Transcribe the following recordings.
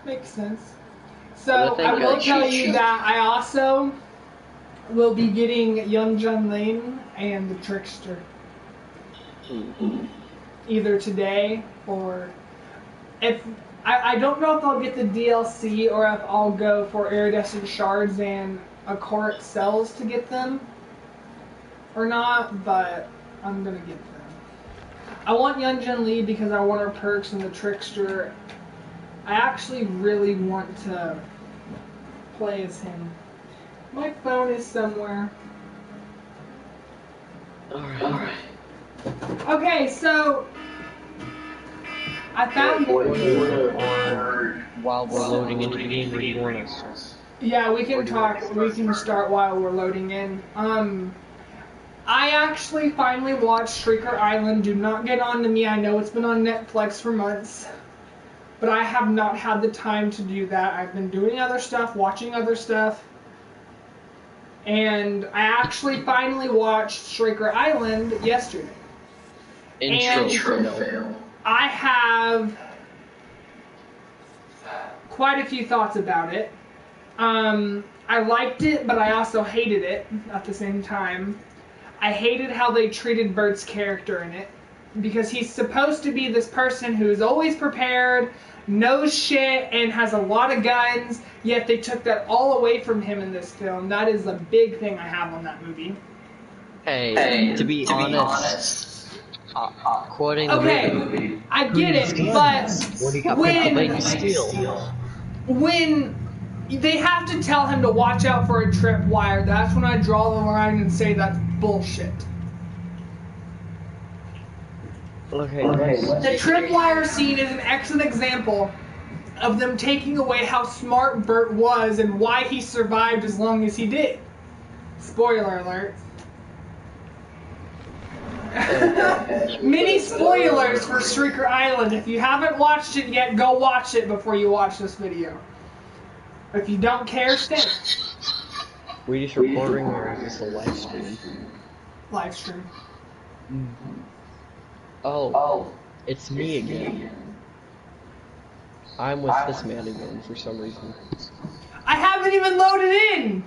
Makes sense. So I will tell you that I also will be getting Young Jun Lin and the Trickster. Either today or if I don't know if I'll get the DLC or if I'll go for Iridescent Shards and Akoric Cells to get them or not, but I'm gonna get them. I want Young Jun Lee because I want her perks and the Trickster. I actually really want to play as him. My phone is somewhere. Alright. Okay, so I found while we're loading into the game, where do you want us? Yeah, we can talk. We can start while we're loading in. I actually finally watched Shrieker Island. Do not get on to me. I know it's been on Netflix for months, but I have not had the time to do that. I've been doing other stuff, watching other stuff, and I actually finally watched Shrieker Island yesterday. Intro. I have quite a few thoughts about it. I liked it, but I also hated it at the same time. I hated how they treated Bert's character in it, because he's supposed to be this person who's always prepared, knows shit, and has a lot of guns, yet they took that all away from him in this film. That is a big thing I have on that movie. Hey, to be honest, quoting the movie, I get it, but when they have to tell him to watch out for a tripwire, that's when I draw the line and say that's bullshit. Okay. The tripwire scene is an excellent example of them taking away how smart Bert was and why he survived as long as he did. Spoiler alert. Mini spoilers for Shrieker Island. If you haven't watched it yet, go watch it before you watch this video. If you don't care, stay. We just recording, or is this a live stream? Live stream. Oh, it's me again. I'm with this man again for some reason. I haven't even loaded in!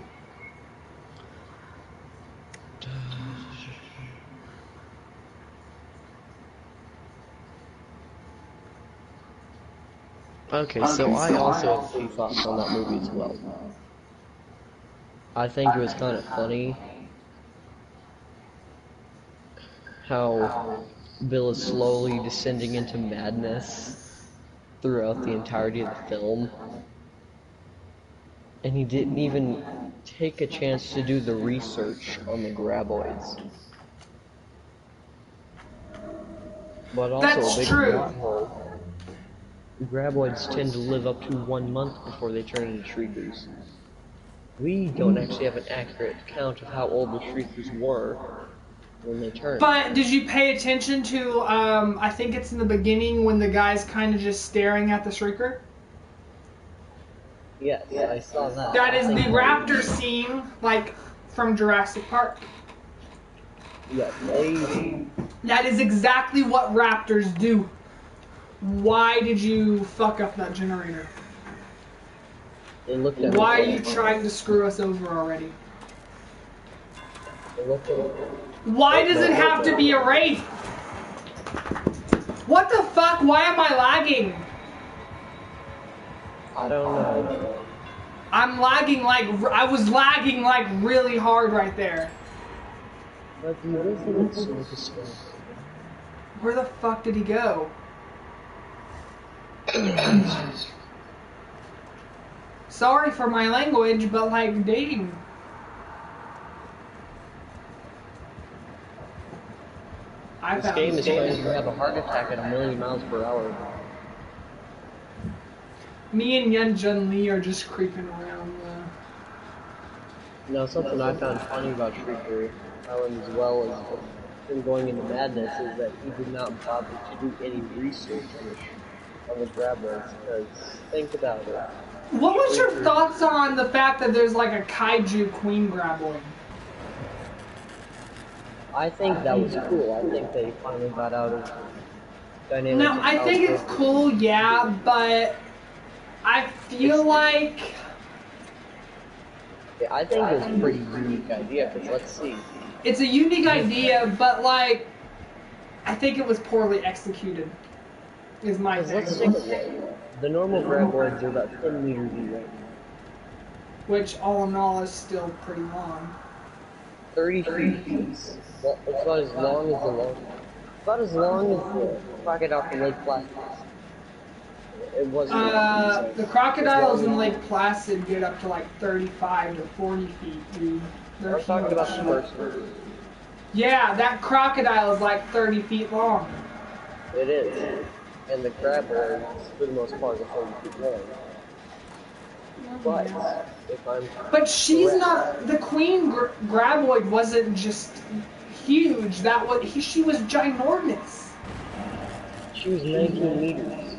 Okay, so I also have a few thoughts on that movie as well. I think it was kind of funny how Bill is slowly descending into madness throughout the entirety of the film. And he didn't even take a chance to do the research on the graboids. But also That's a big true. plot hole. Graboids tend to live up to 1 month before they turn into Shriekers. We don't actually have an accurate count of how old the Shriekers were when they turned. But did you pay attention to, I think it's in the beginning when the guy's kind of just staring at the Shrieker? Yes, I saw that. That is the raptor scene, like, from Jurassic Park. Yeah, That is exactly what raptors do. Why did you fuck up that generator? They looked at Why are you trying to screw us over already? They looked at Why does it have to be a wraith? What the fuck? Why am I lagging? I don't know. I'm lagging like, I was lagging like really hard right there. But the other thing that's so disgusting. Where the fuck did he go? Sorry for my language, but like, dang. This game is trying to have a heart attack at 1,000,000 miles per hour. Me and Yen Jun Lee are just creeping around. Now, something I found funny about Shrieker Island as well as him going into madness is that he did not bother to do any research on the graboids, because think about it. What was your thoughts on the fact that there's like a kaiju queen graboid? I think that was cool. I think they finally got out of dynamics. No, I think it's cool, yeah, but I feel like Yeah, I think it's a pretty unique idea, because let's see. it's a unique idea, but like I think it was poorly executed. Is my Because let's thing. take a look. The normal graboids are about 10 meters away. Which all in all is still pretty long. 30 feet. Well, it's about as long as the about as long as the crocodile from Lake Placid. It wasn't. So The crocodiles in Lake Placid get up to like 35 to 40 feet, dude. They're I'm talking huge. about the first one. Yeah, that crocodile is like 30 feet long. It is. And the graboids, for the most part, are 30 feet long. But if I'm But she's correct, not. The queen graboid wasn't just huge. That was she was ginormous. she was 19 meters,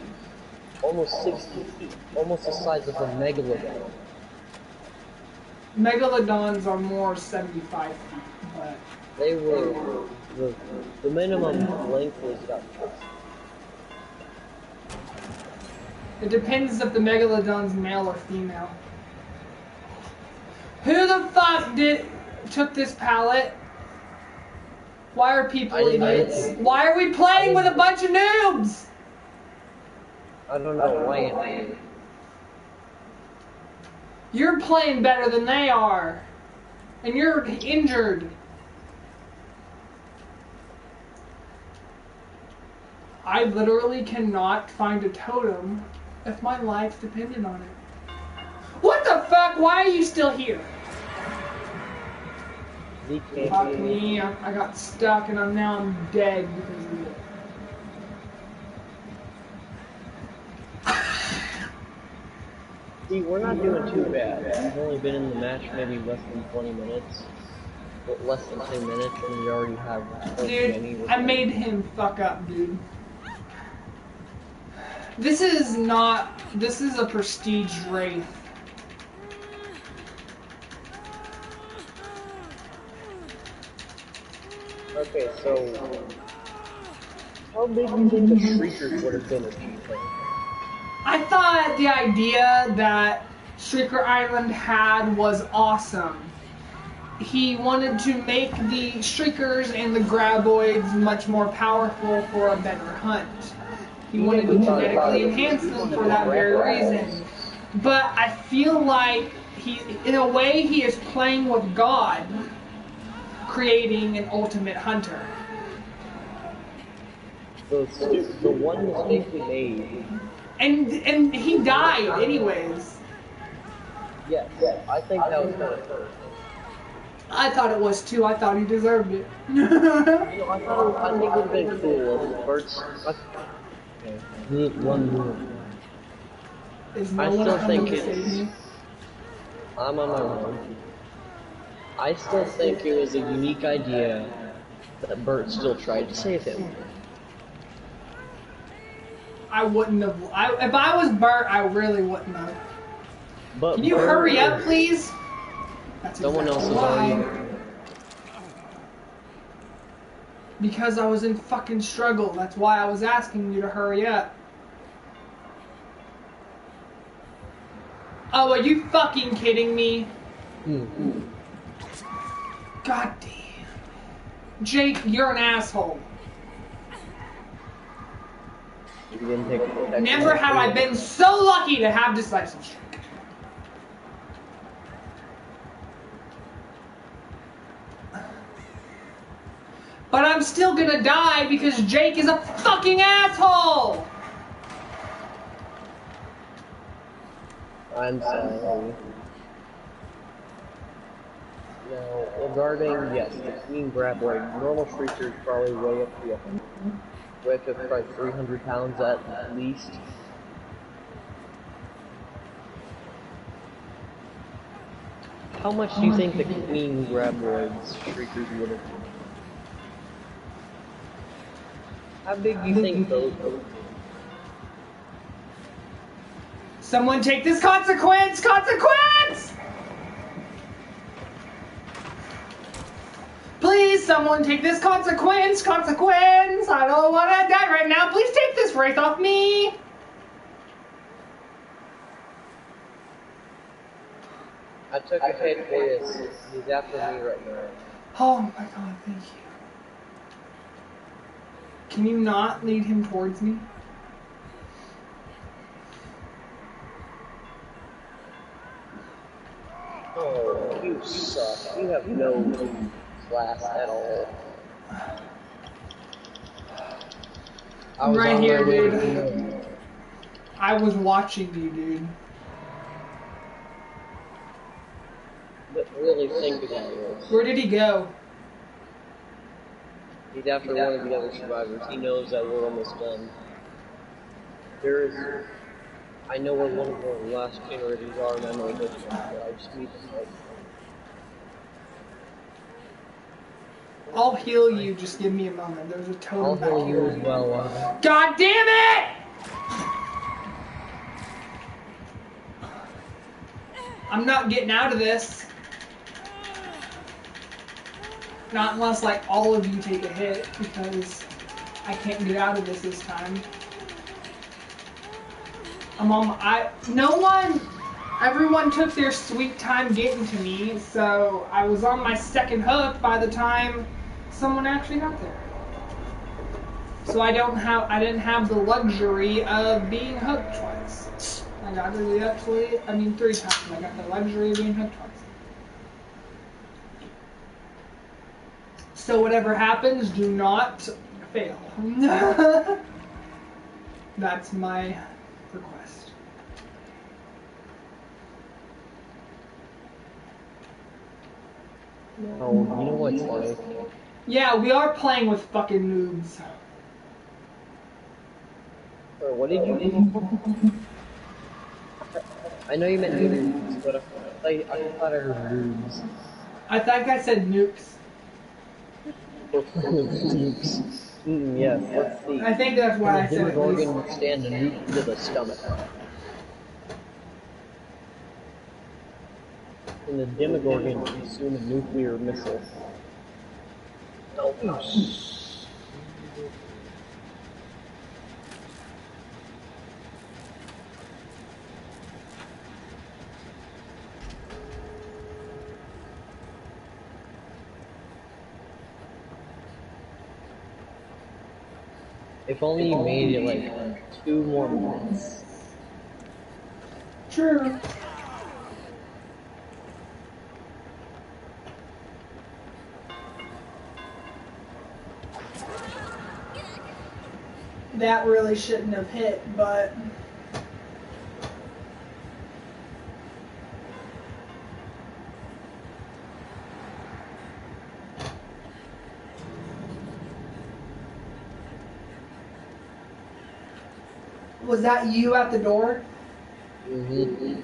almost 60 feet, almost the size of a megalodon. Megalodons are more 75 feet, but They were the minimum length was about 6. it depends if the megalodon's male or female. Who the fuck took this pallet? Why are people idiots? Why are we playing with a bunch of noobs? I don't know why. You're playing better than they are. And you're injured. I literally cannot find a totem if my life depended on it. What the fuck? Why are you still here? Fuck me. I got stuck and now I'm dead because of it. See, we're not doing too bad. We've only been in the match maybe less than 20 minutes. Less than 10 minutes, and we already have... Dude, I made him fuck up, dude. This is not... This is a prestige wraith. Okay, so... How big do you think the Shriekers would have been if you played? I thought the idea that Shrieker Island had was awesome. He wanted to make the Shriekers and the Graboids much more powerful for a better hunt. He wanted to genetically enhance them for that very reason. But I feel like in a way, he is playing with God, creating an ultimate hunter. The one mistake he made... And he died anyways. Yes, I think that was kind of... I thought it was too. I thought he deserved it. I think it would have been cool if Bert's... Okay, one more. I still think it's... I'm on my own. I still think it was a unique idea that Bert still tried to save him. I wouldn't have. If I was Bert, I really wouldn't have. But can you hurry up, please? That's someone else is why. already... Because I was in fucking struggle. That's why I was asking you to hurry up. Oh, are you fucking kidding me? God damn. Jake, you're an asshole. Never have I been so lucky to have decisive strike. But I'm still gonna die because Jake is a fucking asshole! I'm sorry. Now, regarding, yes, the Queen Graboid, normal Shriekers probably weigh up to 100. Weigh up to probably 300 pounds at least. How much do you think the Queen Graboid's Shriekers would have been? How big do you think those would be? Someone take this consequence! Consequence! Please, someone take this consequence! Consequence! I don't want to die right now. Please take this wraith off me! I took a hit for this. He's after me right now. Oh my god, thank you. Can you not lead him towards me? Oh, you suck. You have no class at all. I'm right here, dude. Him. I was watching you, dude. But really think about it. Where did he go? He's after one of the other survivors. He knows that we're almost done. I know where one of the last generators are, and I know which one, but I just need to fight. I'll heal you, just give me a moment. There's a totem back I'll heal here. you as well. God damn it! I'm not getting out of this. Not unless, like, all of you take a hit, because I can't get out of this time. Everyone took their sweet time getting to me, so I was on my second hook by the time someone actually got there. So I didn't have the luxury of being hooked twice. I got it 3 times. I got the luxury of being hooked twice. So whatever happens, do not fail. That's my request. Oh, you know what's funny? Yeah, we are playing with fucking noobs. Or what did you do? I know you meant noobs, but I thought I heard noobs. I think I said nukes. Nukes. Yes, let's see. I think that's why I said it. Demogorgon would stand a nuke to the stomach. And the Demogorgon would consume a nuclear missile. Oh, if only you made it like 2 more minutes. True. That really shouldn't have hit, but was that you at the door? Mm-hmm.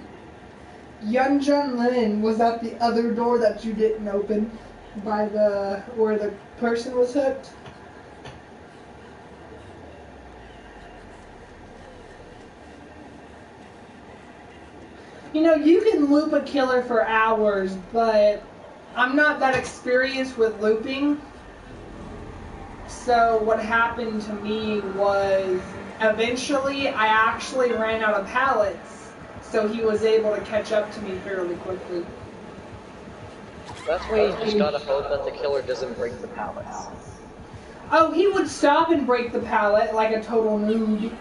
Young John Lennon, was that the other door that you didn't open by where the person was hooked? You know, you can loop a killer for hours, but I'm not that experienced with looping. So what happened to me was eventually I actually ran out of pallets, so he was able to catch up to me fairly quickly. That's why you just gotta hope that the killer doesn't break the pallets. Oh, he would stop and break the pallet like a total noob.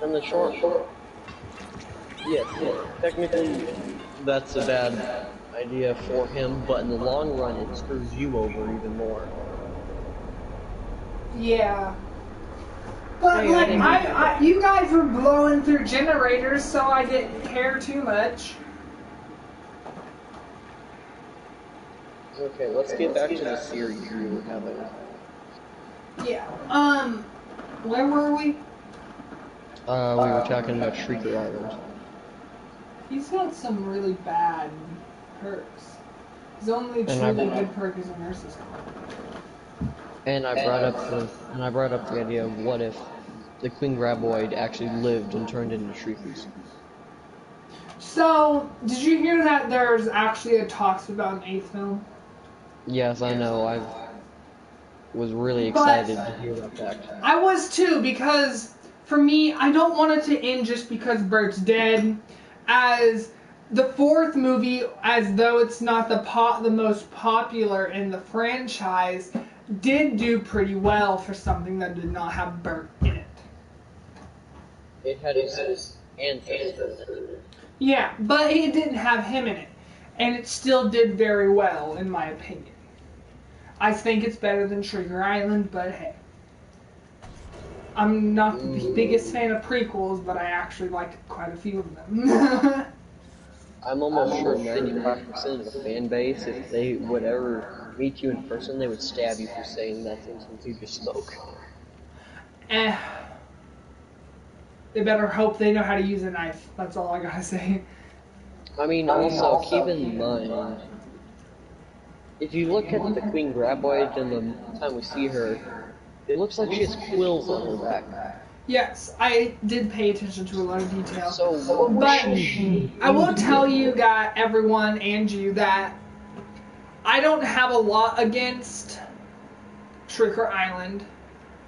And the short. Yes, technically that's a bad idea for him, but in the long run it screws you over even more. Yeah. But Hey, like you guys were blowing through generators, so I didn't care too much. Okay, let's get back to the series we were having. Yeah. Where were we? We were talking about Shrieker Island. He's got some really bad perks. His only truly good perk is a nurse's call. And I brought up the idea of what if the Queen Graboid actually lived and turned into Shriekers. So, did you hear that there's actually a talks about an 8th film? Yes, I know. I was really excited to hear that fact. I was too, because for me, I don't want it to end just because Bert's dead. As the fourth movie, as though it's not the most popular in the franchise, did do pretty well for something that did not have Bert in it. It had his ancestors. Yeah, but it didn't have him in it. And it still did very well, in my opinion. I think it's better than Trigger Island, but hey. I'm not the biggest fan of prequels, but I actually liked quite a few of them. I'm almost sure 95% of the fan base, if they would ever meet you in person, they would stab you for saying that thing since you just spoke. They better hope they know how to use a knife. That's all I gotta say. I mean, also, keep in mind, if you look at the Queen Graboid and the time we see her, it looks like she has quills on her back. Yes, I did pay attention to a lot of detail. So, what was she? I will tell you guys, everyone, and you, that I don't have a lot against Trigger Island,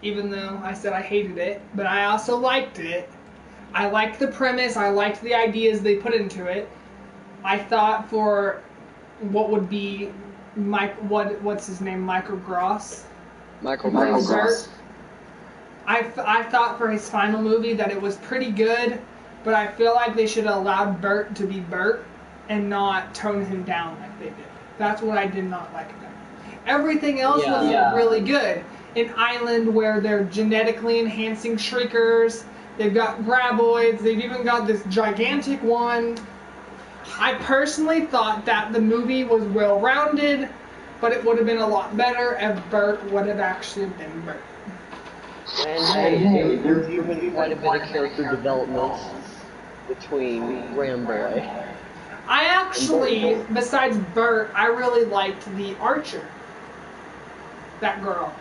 even though I said I hated it, but I also liked it. I liked the premise, I liked the ideas they put into it. I thought for what would be what's his name, Michael Gross? Michael Gross. I thought for his final movie that it was pretty good, but I feel like they should have allowed Bert to be Bert and not tone him down like they did. That's what I did not like about it. Everything else was really good. An island where they're genetically enhancing shriekers, they've got graboids, they've even got this gigantic one. I personally thought that the movie was well-rounded, but it would have been a lot better if Bert would have actually been Bert. And hey, there's even quite a bit of character development between Ramboy. I actually, besides Bert, I really liked the Archer. That girl.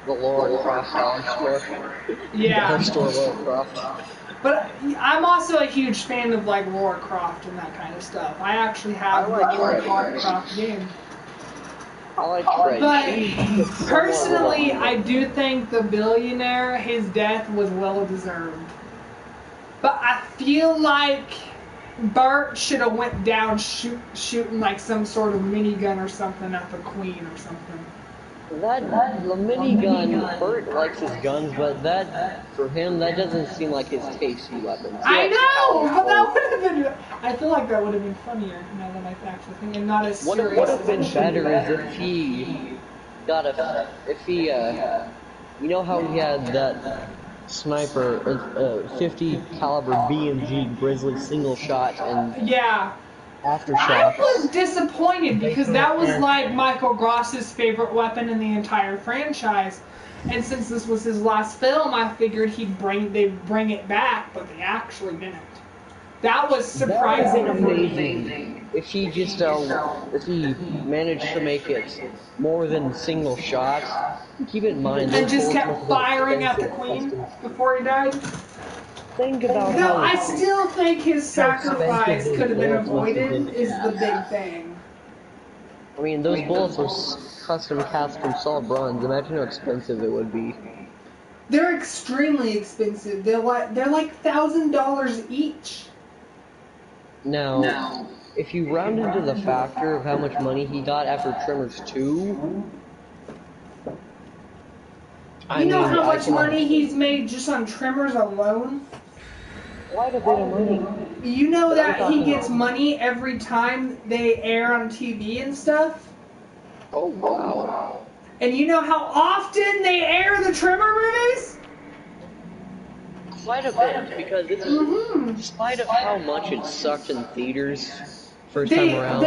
The Laura Croft dollar store. Yeah. Dollar store Laura Croft. But I'm also a huge fan of like Laura Croft and that kind of stuff. I actually have the Laura Croft game. I like Fred. But personally, I do think the billionaire, his death was well deserved. But I feel like Bert should have went down shooting like some sort of minigun or something at the Queen or something. The minigun, Bert likes his guns, but that, for him, that doesn't seem like his tasty weapon. I know, but that would have been, I feel like that would have been funnier now that I actually think, and not as serious. What would have been better is if he got you know how he had that sniper, 50 caliber BMG Grizzly single shot and aftershock. I was disappointed because that was like Michael Gross's favorite weapon in the entire franchise, and since this was his last film, I figured they'd bring it back, but they actually didn't. That was surprising. That would have been amazing if he just if he managed to make it more than single shot. Keep in mind, and just kept firing at the Queen before he died. Think about no, I still think his sacrifice could have been avoided is the big thing. I mean, those bullets were custom cast from solid bronze. Imagine how expensive it would be. They're extremely expensive. They're like $1,000 each. Now, if you round into the factor of how much money he got after Tremors 2... You know how much money he's made just on Tremors alone? Quite a bit of money. You know that he gets money every time they air on TV and stuff? Oh, wow. And you know how often they air the Tremor movies? Quite a bit, because it's despite of how much it sucked in theaters first time around.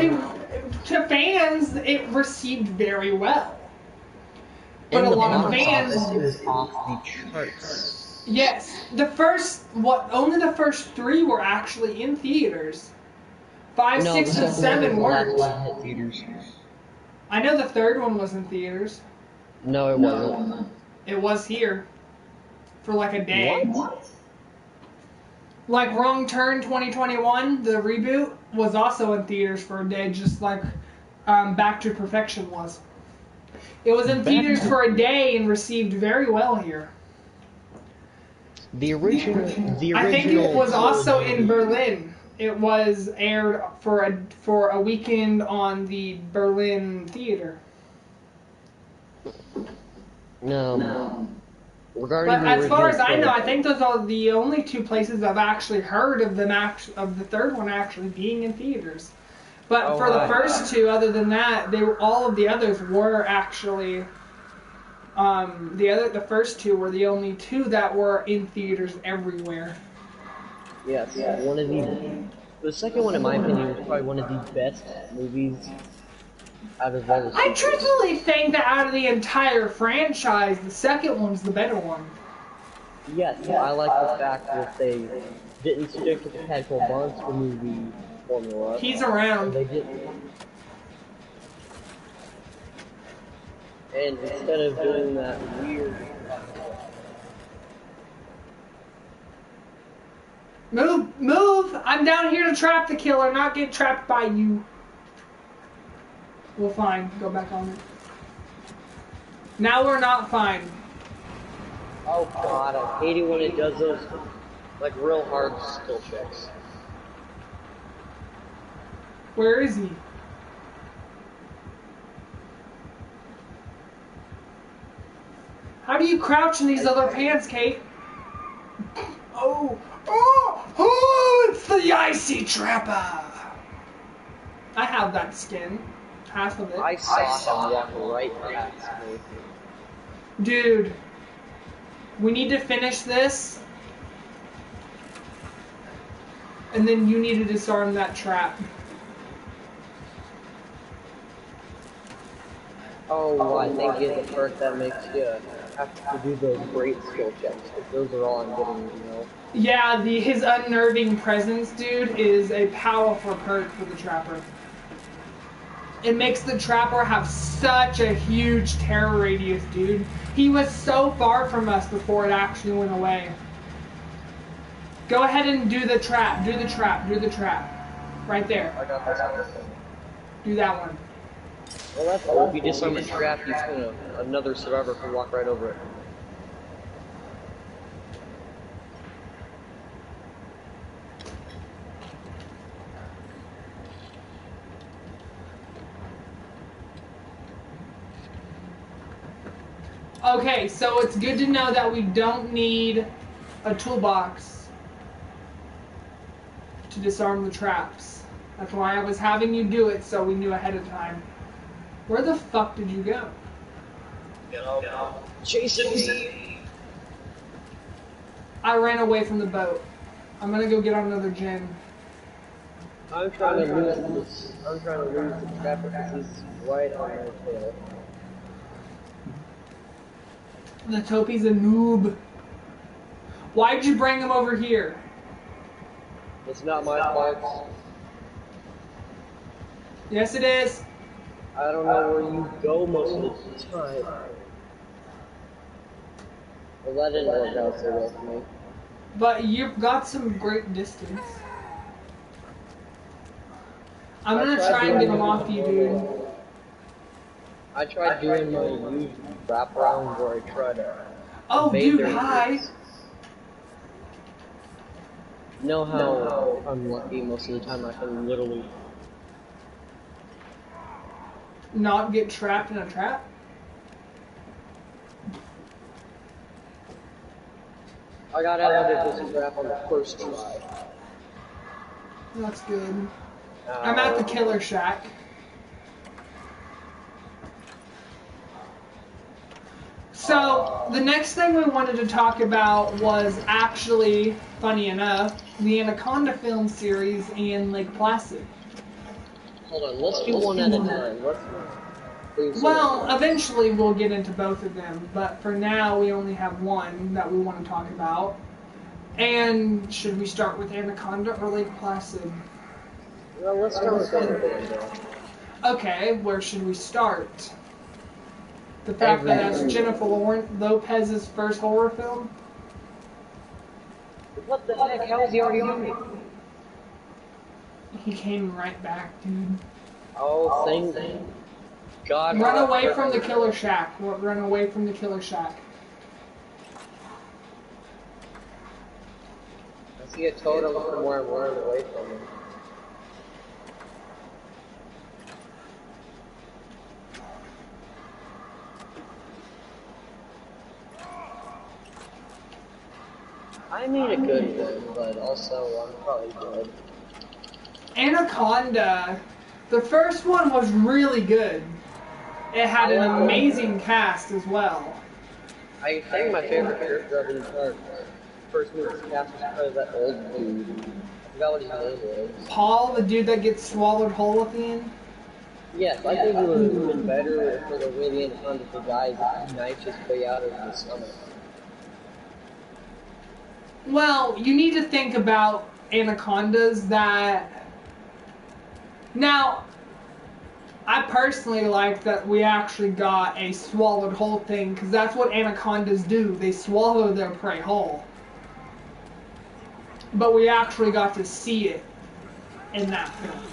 To fans, it received very well. But a lot of fans, it was off the charts. Yes, only the first 3 were actually in theaters. 5, 6, and 7 weren't. I know the 3rd one was in theaters. No, it wasn't. It was here for like a day. What? Like Wrong Turn 2021, the reboot, was also in theaters for a day, just like Back to Perfection was. It was in theaters for a day and received very well here. The original. I think it was also in Berlin. It was aired for a weekend on the Berlin theater. No. Regarding But the as far as I original know, I think those are the only two places I've actually heard of of the third one actually being in theaters. But for the first two, other than that, all of the others were actually the first two were the only two that were in theaters everywhere. Yes, one of the second one, in my opinion, was probably one of the best movies out of all the I sequels. truthfully think that out of the entire franchise, the second one's the better one. Yes, I like the fact that they didn't stick to the tadpole monster movie formula. He's around. They didn't. And instead of doing that weird... Move! Move! I'm down here to trap the killer, not get trapped by you. Well, fine. Go back on it. Now we're not fine. Oh god, I hate it when it does those, like, real hard skill checks. Where is he? How do you crouch in these other pants, Kate? Oh! Oh! Oh! It's the icy trapper! I have that skin. Half of it. I saw him walk right past me. Dude. We need to finish this. And then you need to disarm that trap. Oh, I think it's the part that makes you have to do those great skill checks, because those are all I'm getting, you know. Yeah, his unnerving presence, dude, is a powerful perk for the trapper. It makes the trapper have such a huge terror radius, dude. He was so far from us before it actually went away. Go ahead and do the trap. Do the trap. Do the trap. Right there. I got this. Do that one. Well, that's cool. If you disarm a trap, another survivor can walk right over it. Okay, so it's good to know that we don't need a toolbox to disarm the traps. That's why I was having you do it, so we knew ahead of time. Where the fuck did you go? Chasing me! I ran away from the boat. I'm gonna go get on another gen. I'm trying to lose this. I'm trying to lose the trapper because he's right on my tail. The Topi's a noob. Why'd you bring him over here? It's not my fault. Yes, it is. I don't know where you go most of the time. Well, that didn't work out so well for me. But you've got some great distance. I'm gonna try and get him off you, dude. I tried doing my usual wrap around where I try to. Oh, dude, hi. You know how unlucky most of the time I can literally not get trapped in a trap? I got out of this trap on the first try. That's good. I'm at the killer shack. So, the next thing we wanted to talk about was actually, funny enough, the Anaconda film series in Lake Placid. Hold on, let's do one at a time. Well, eventually we'll get into both of them, but for now we only have one that we want to talk about. And should we start with Anaconda or Lake Placid? Well, let's start with Anaconda. Okay, where should we start? The fact that that's Jennifer Lopez's first horror film? What the heck? How is he already on me? He came right back, dude. Oh, thank God. Run away from the killer shack. Run away from the killer shack. I see a totem from where I'm running away from him. I mean a good win, but also I'm probably dead. Anaconda, the first one was really good. It had an amazing cast as well. I think my favorite character of the entire first movie's cast was probably that old dude. I forgot what his name was. Paul, the dude that gets swallowed whole at the end? Yes, I think it would have been better for the way the Anaconda for guys if he knifed his way out of his stomach. Well, you need to think about anacondas that... Now, I personally like that we actually got a swallowed whole thing, because that's what anacondas do. They swallow their prey whole. But we actually got to see it in that film.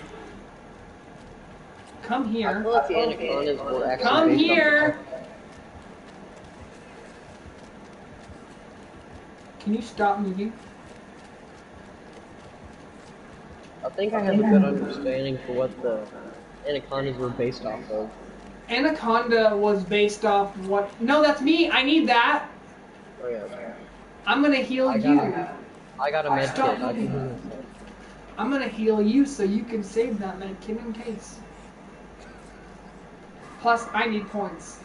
Come here. I feel like the anacondas were actually Come based here! Can you stop moving? I think I have a good understanding for what the anacondas were based off of. Anaconda was based off what... No, that's me! I need that! Oh yeah. I'm gonna heal you. I got a med Stop kit. I'm gonna heal you so you can save that med kit in case. Plus, I need points.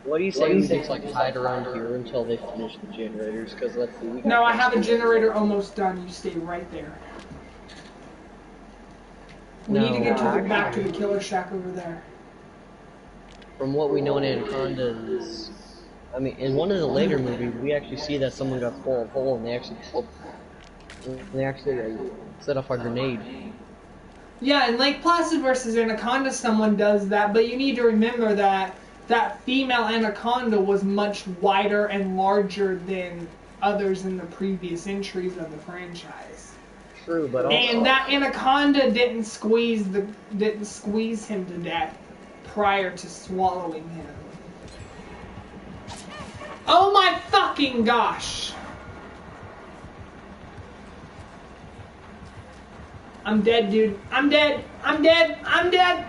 What do you say we just like hide around here until they finish the generators? Because let's see. We got No, I have a generator almost done. You stay right there. We need to get back to the killer shack over there. From what we know in Anacondas, I mean, in one of the later movies, we actually see that someone got swallowed whole, and they actually set off a grenade. Yeah, in Lake Placid versus Anaconda, someone does that, but you need to remember that that female anaconda was much wider and larger than others in the previous entries of the franchise. True, but also, and that anaconda didn't squeeze him to death prior to swallowing him. Oh my fucking gosh! I'm dead, dude. I'm dead. I'm dead. I'm dead.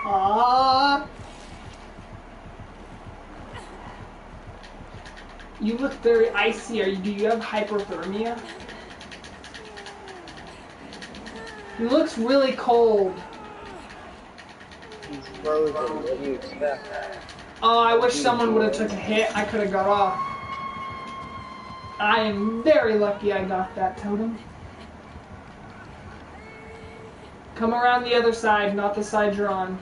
Aww. You look very icy. Do you have hypothermia? He looks really cold. he's frozen. What do you expect? Oh, I wish someone would have took a hit. I could have got off. I am very lucky I got that totem. Come around the other side, not the side you're on.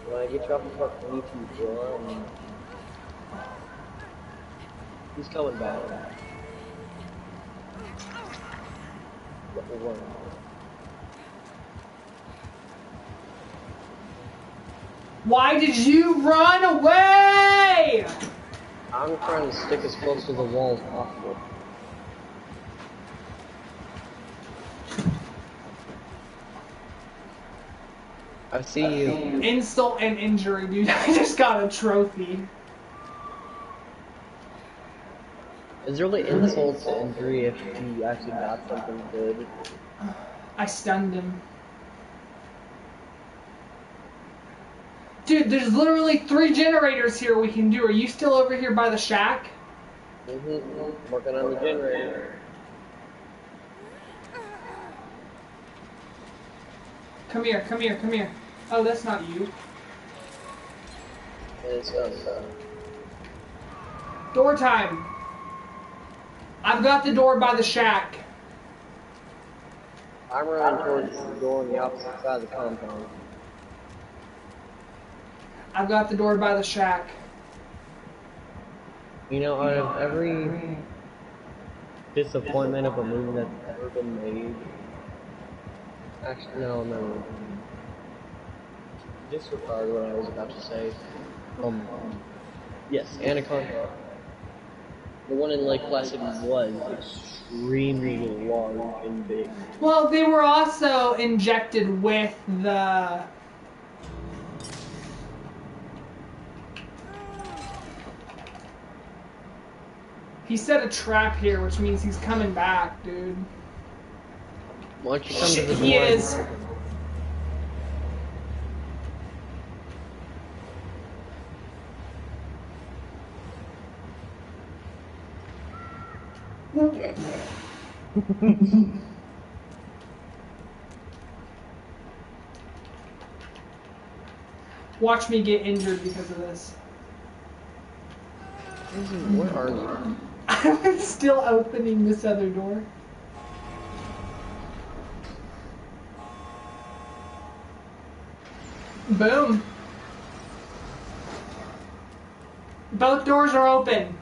When I get you off the truck, I need to run. He's coming back. Run. Why did you run away? I'm trying to stick as close to the wall as possible. I see you. Insult and injury, dude. I just got a trophy. It's really insult to injury if you actually got something good. I stunned him. Dude, there's literally 3 generators here we can do. Are you still over here by the shack? Working on the generator. Come here, come here, come here. Oh, that's not you. It's Door time. I've got the door by the shack. I'm running towards the door on the opposite side of the compound. I've got the door by the shack. You know, out of every disappointment of a movie that's ever been made, actually, no. Disregard what I was about to say. Yes, Anaconda. The one in Lake Placid was extremely large and big. Well, they were also injected with the... He set a trap here, which means he's coming back, dude. Why don't you come to the door? He is. Watch me get injured because of this. Where are you? I'm still opening this other door. Boom. Both doors are open.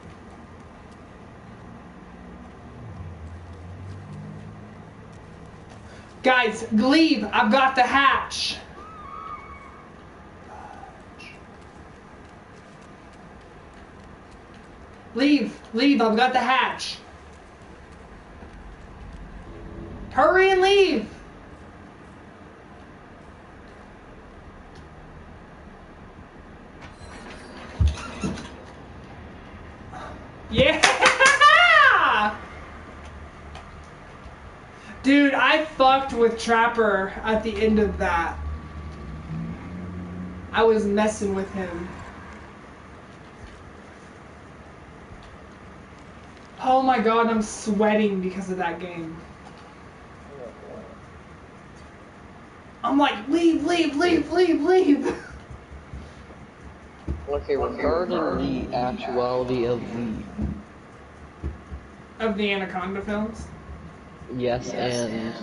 Guys, leave. I've got the hatch. Leave. Leave. I've got the hatch. Hurry and leave. Yeah! Dude, I fucked with Trapper at the end of that. I was messing with him. Oh my god, I'm sweating because of that game. I'm like, leave, leave, leave, leave, leave. Okay, regarding the actuality of the Anaconda films? yes, and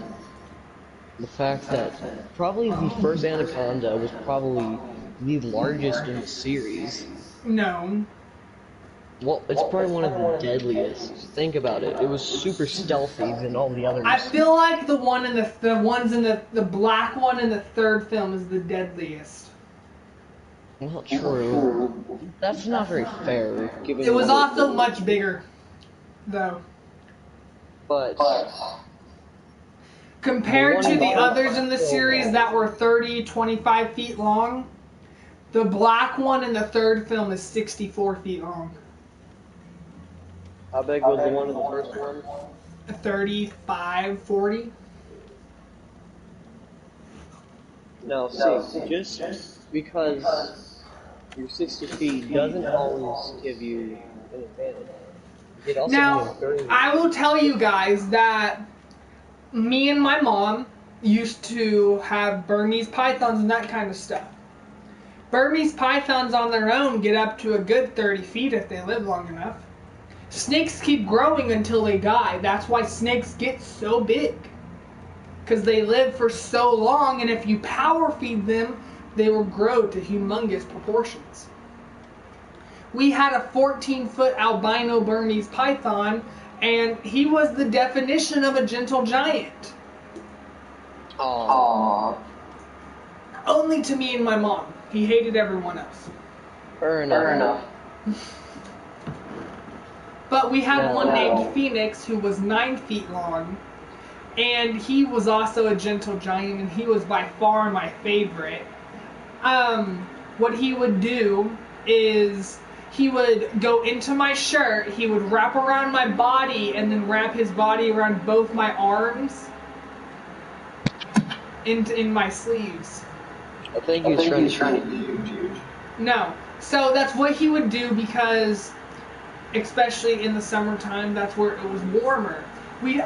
the fact that probably the first Anaconda was probably the largest in the series. No. Well, it's probably one of the deadliest. Think about it. It was super stealthy than all the others. I feel like the one in the ones in the black one in the third film is the deadliest. Well, true. That's not very fair. Given It was also much bigger, though. But compared to the others in the series that were 30, 25 feet long, the black one in the third film is 64 feet long. How big was the one in the first one? 35, 40. No, see, just because you're 60 feet doesn't always give you an advantage. It also Now, I will tell you guys that me and my mom used to have Burmese pythons and that kind of stuff. Burmese pythons on their own get up to a good 30 feet if they live long enough. Snakes keep growing until they die. That's why snakes get so big. Because they live for so long, and if you power feed them, they will grow to humongous proportions. We had a 14-foot albino Burmese python, and he was the definition of a gentle giant. Aww. Only to me and my mom. He hated everyone else. Fair enough. But we had one named Phoenix who was 9 feet long, and he was also a gentle giant, and he was by far my favorite. What he would do is he would go into my shirt, he would wrap around my body, and then wrap his body around both my arms in my sleeves. I think he was trying to be huge. No. So that's what he would do because, especially in the summertime, that's where it was warmer. We'd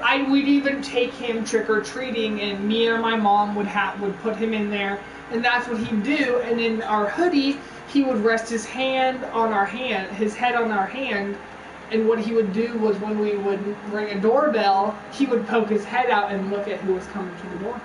even take him trick-or-treating, and me or my mom would put him in there, and that's what he'd do. And in our hoodie, he would rest his head on our hand, and what he would do was when we would ring a doorbell, he would poke his head out and look at who was coming to the door.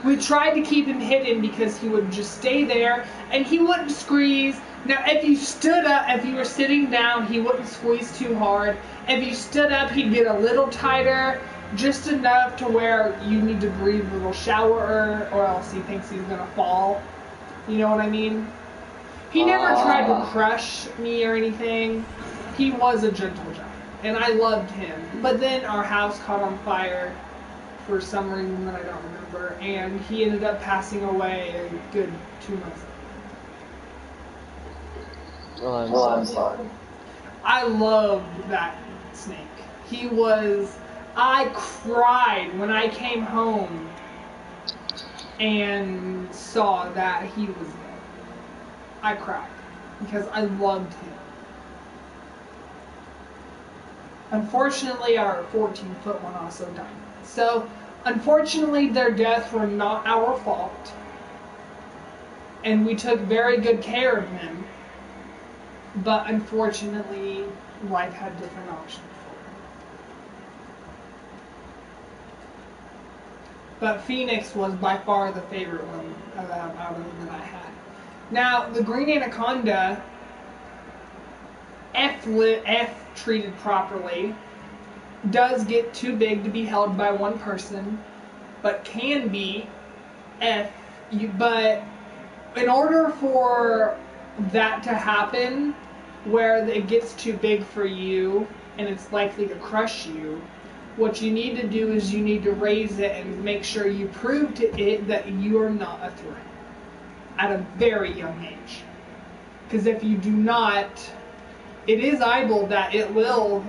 We tried to keep him hidden because he would just stay there, and he wouldn't squeeze. Now, if you stood up, if you were sitting down, he wouldn't squeeze too hard. If you stood up, he'd get a little tighter, just enough to where you need to breathe a little shallower, or else he thinks he's gonna fall. You know what I mean? He never tried to crush me or anything. He was a gentle giant, and I loved him. But then our house caught on fire for some reason that I don't remember, and he ended up passing away a good 2 months later. Oh, I'm sorry. I loved that snake. He was... I cried when I came home and saw that he was dead. I cried because I loved him. Unfortunately, our 14-foot one also died. So, unfortunately, their deaths were not our fault. And we took very good care of them. But unfortunately, life had different options. But Phoenix was by far the favorite one out of them that I had. Now, the green anaconda, F treated properly, does get too big to be held by one person, but can be but in order for that to happen, where it gets too big for you and it's likely to crush you, what you need to do is you need to raise it and make sure you prove to it that you are not a threat at a very young age. Because if you do not, it is liable that it will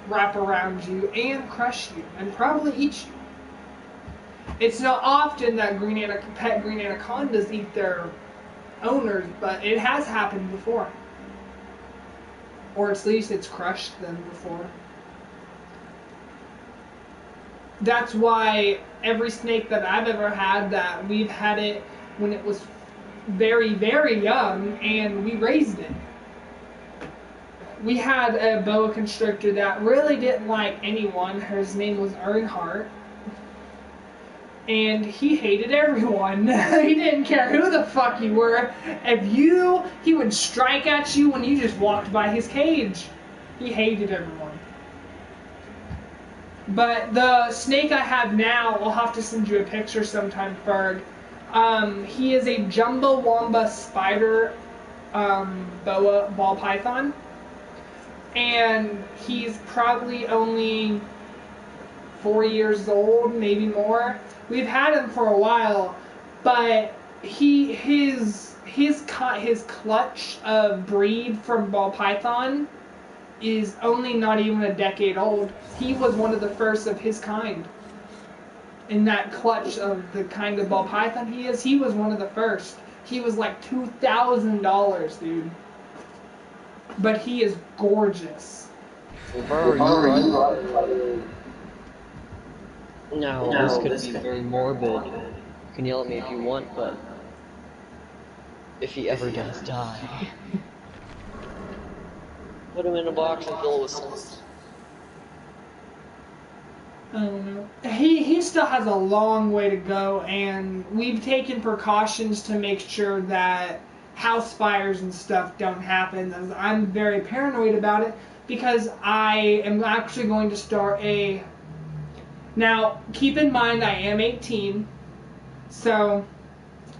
wrap around you and crush you and probably eat you. It's not often that pet green anacondas eat their owners, but it has happened before. Or at least it's crushed them before. That's why every snake that I've ever had, that we've had it when it was very, very young, and we raised it. We had a boa constrictor that really didn't like anyone. His name was Earnhardt. And he hated everyone. He didn't care who the fuck you were. He would strike at you when you just walked by his cage. He hated everyone. But the snake I have now, I'll have to send you a picture sometime, Ferg. He is a jumbo wamba spider boa ball python. And he's probably only 4 years old, maybe more. We've had him for a while, but his clutch of breed from ball python is only not even a decade old. He was one of the first of his kind. In that clutch of the kind of ball python he was one of the first. He was like $2,000, dude. But he is gorgeous. Now, this could be very morbid. You can yell at me if you want, but if he ever does die, put him in a box and fill it with salt. I don't know. He still has a long way to go, and we've taken precautions to make sure that house fires and stuff don't happen. I'm very paranoid about it because I am actually going to start a... Now, keep in mind I am 18, so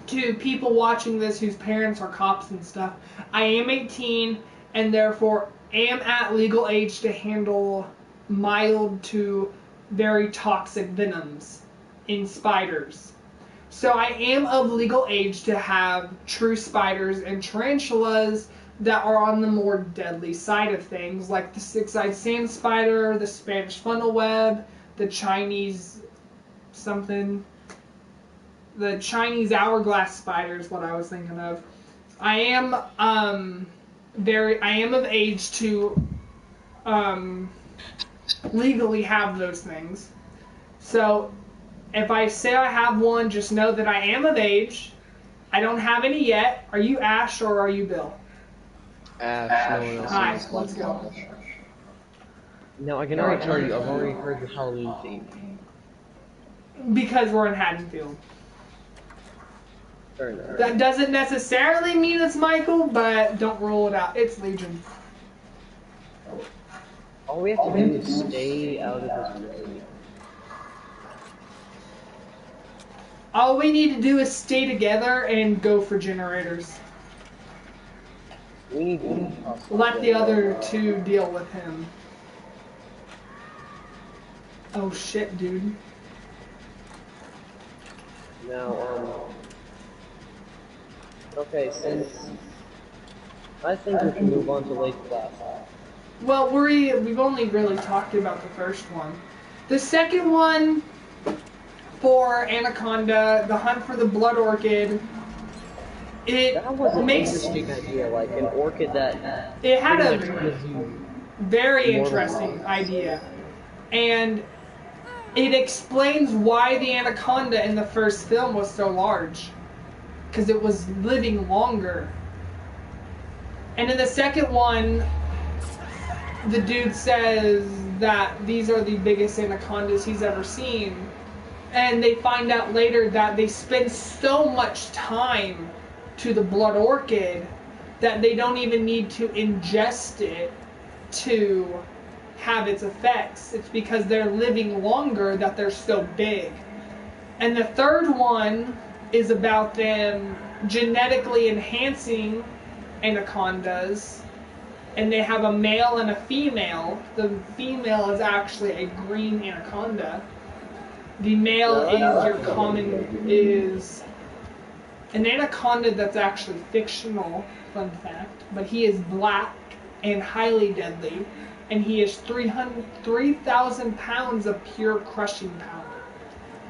to people watching this whose parents are cops and stuff, I am 18 and therefore am at legal age to handle mild to very toxic venoms in spiders. So I am of legal age to have true spiders and tarantulas that are on the more deadly side of things, like the six-eyed sand spider, the Spanish funnel web, the Chinese the Chinese hourglass spider is what I was thinking of. I am of age to legally have those things. So if I say I have one, just know that I am of age. I don't have any yet. Are you Ash or are you Bill? Ash, no one else. Hi, let's go. No, I can already tell you, I've already heard the Halloween theme. Because we're in Haddonfield. Fair enough. That doesn't necessarily mean it's Michael, but don't rule it out. It's Legion. All we have to do is stay out of his way. All we need to do is stay together and go for generators. We need to let the other two deal with him. Oh shit, dude. Now, okay, since I think we can move on to Lake Placid. Well, we've only really talked about the first one. The second one, for Anaconda, the hunt for the blood orchid, That was an interesting idea, like an orchid that it had pretty much a gives you very more interesting life. idea. And it explains why the anaconda in the first film was so large. Because it was living longer. And in the second one, the dude says that these are the biggest anacondas he's ever seen. And they find out later that they spend so much time to the blood orchid that they don't even need to ingest it to have its effects. It's because they're living longer that they're so big. And the third one is about them genetically enhancing anacondas, and they have a male and a female. The female is actually a green anaconda. The male is an anaconda that's actually fictional, fun fact, but he is black and highly deadly, and he is 3,000 pounds of pure crushing power,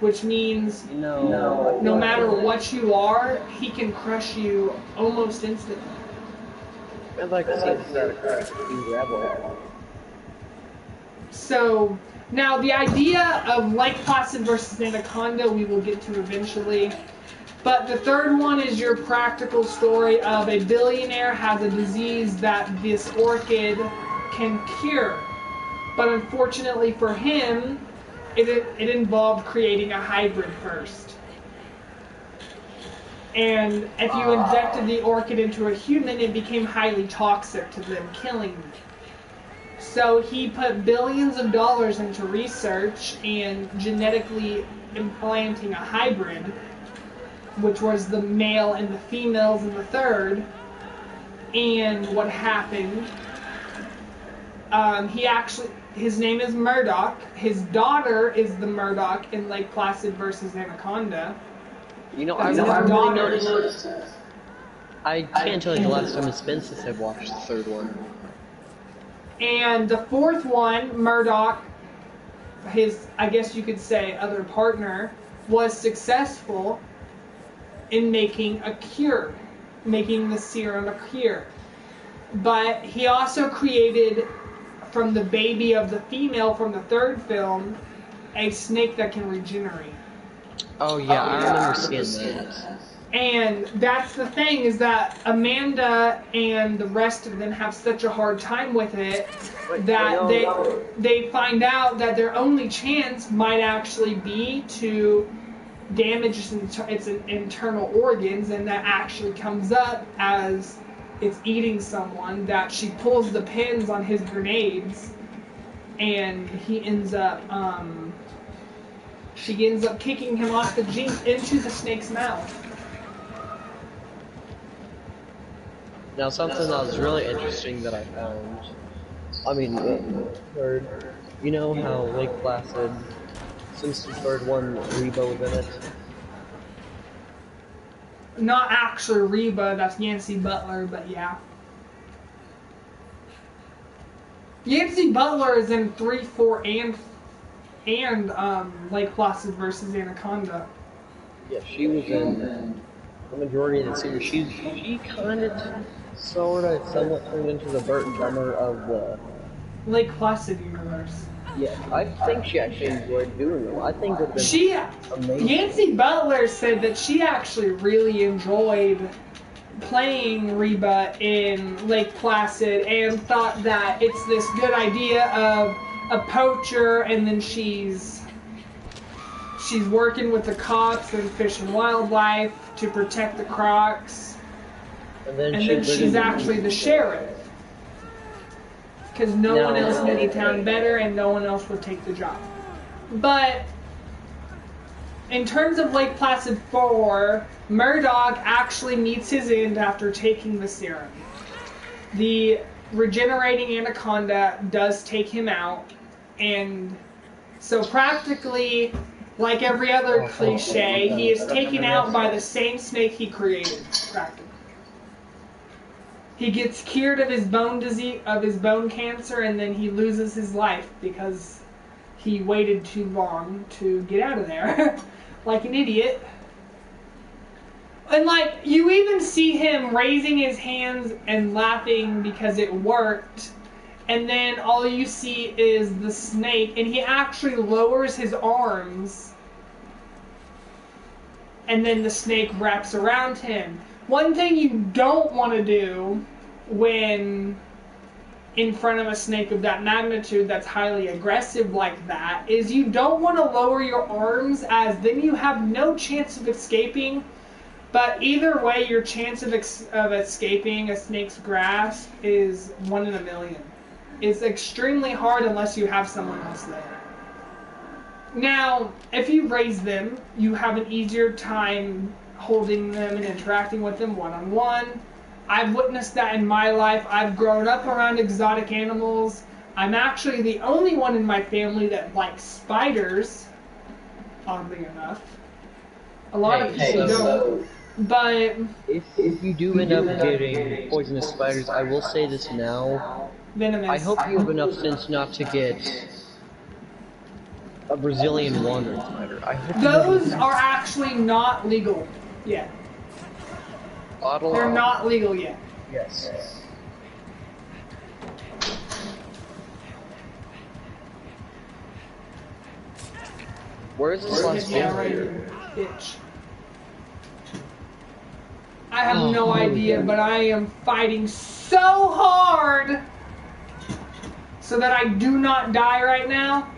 which means no matter what you are, he can crush you almost instantly. I'd like to see that graboid. So, now the idea of Lake Placid versus Anaconda we will get to eventually. But the third one is your practical story of a billionaire has a disease that this orchid can cure. But unfortunately for him, it involved creating a hybrid first. And if you injected the orchid into a human, it became highly toxic to them, killing them. So he put billions of dollars into research and genetically implanting a hybrid, which was the male and the females in the third. And what happened, his name is Murdoch. His daughter is the Murdoch in Lake Placid versus Anaconda. You know, I've never really noticed. I can't tell you the last time it's been since I've watched the third one. And the fourth one, Murdoch, his, I guess you could say, other partner, was successful in making a cure, making the serum a cure. But he also created, from the baby of the female from the third film, a snake that can regenerate. Oh yeah, I remember seeing that. And that's the thing, is that Amanda and the rest of them have such a hard time with it that they find out that their only chance might actually be to damage its internal organs, and that actually comes up as it's eating someone, that she pulls the pins on his grenades, and he ends up she ends up kicking him off the jeep into the snake's mouth. Now, something that was really interesting that I found, heard, you know how Lake Placid, since the third one, Reba was in it? Not actually Reba, that's Yancy Butler, but yeah. Yancy Butler is in 3, 4, and Lake Placid versus Anaconda. Yeah, she was in the majority of the series. She kind of, somewhat turned into the Burt Gummer of the Lake Placid universe. Yeah, I think she actually enjoyed doing them. I think it would have been amazing. Yancy Butler said that she actually really enjoyed playing Reba in Lake Placid and thought that it's this good idea of a poacher, and then she's working with the cops and Fish and Wildlife to protect the crocs, and then she's actually the sheriff, because no one else knew the town better and no one else would take the job. But in terms of Lake Placid 4, Murdoch actually meets his end after taking the serum. the regenerating anaconda does take him out, and so practically, like every other cliche, he is taken out by the same snake he created. Practically, he gets cured of his bone disease, of his bone cancer, and then he loses his life because he waited too long to get out of there, like an idiot. And like, you even see him raising his hands and laughing because it worked. And then all you see is the snake, and he actually lowers his arms. And then the snake wraps around him. One thing you don't want to do when in front of a snake of that magnitude that's highly aggressive like that is you don't want to lower your arms, as then you have no chance of escaping. But either way, your chance of escaping a snake's grasp is 1 in a million. It's extremely hard unless you have someone else there. Now, if you raise them, you have an easier time holding them and interacting with them one-on-one. I've witnessed that in my life. I've grown up around exotic animals. I'm actually the only one in my family that likes spiders, oddly enough. A lot of people don't. But if you do end up getting poisonous spiders, I will say this now. Venomous. I hope you have enough sense not to get a Brazilian wandering spider. I hope those are actually not legal yet. They're not legal yet. Yes. Where is this last bitch? I have no idea, but I am fighting so hard so that I do not die right now.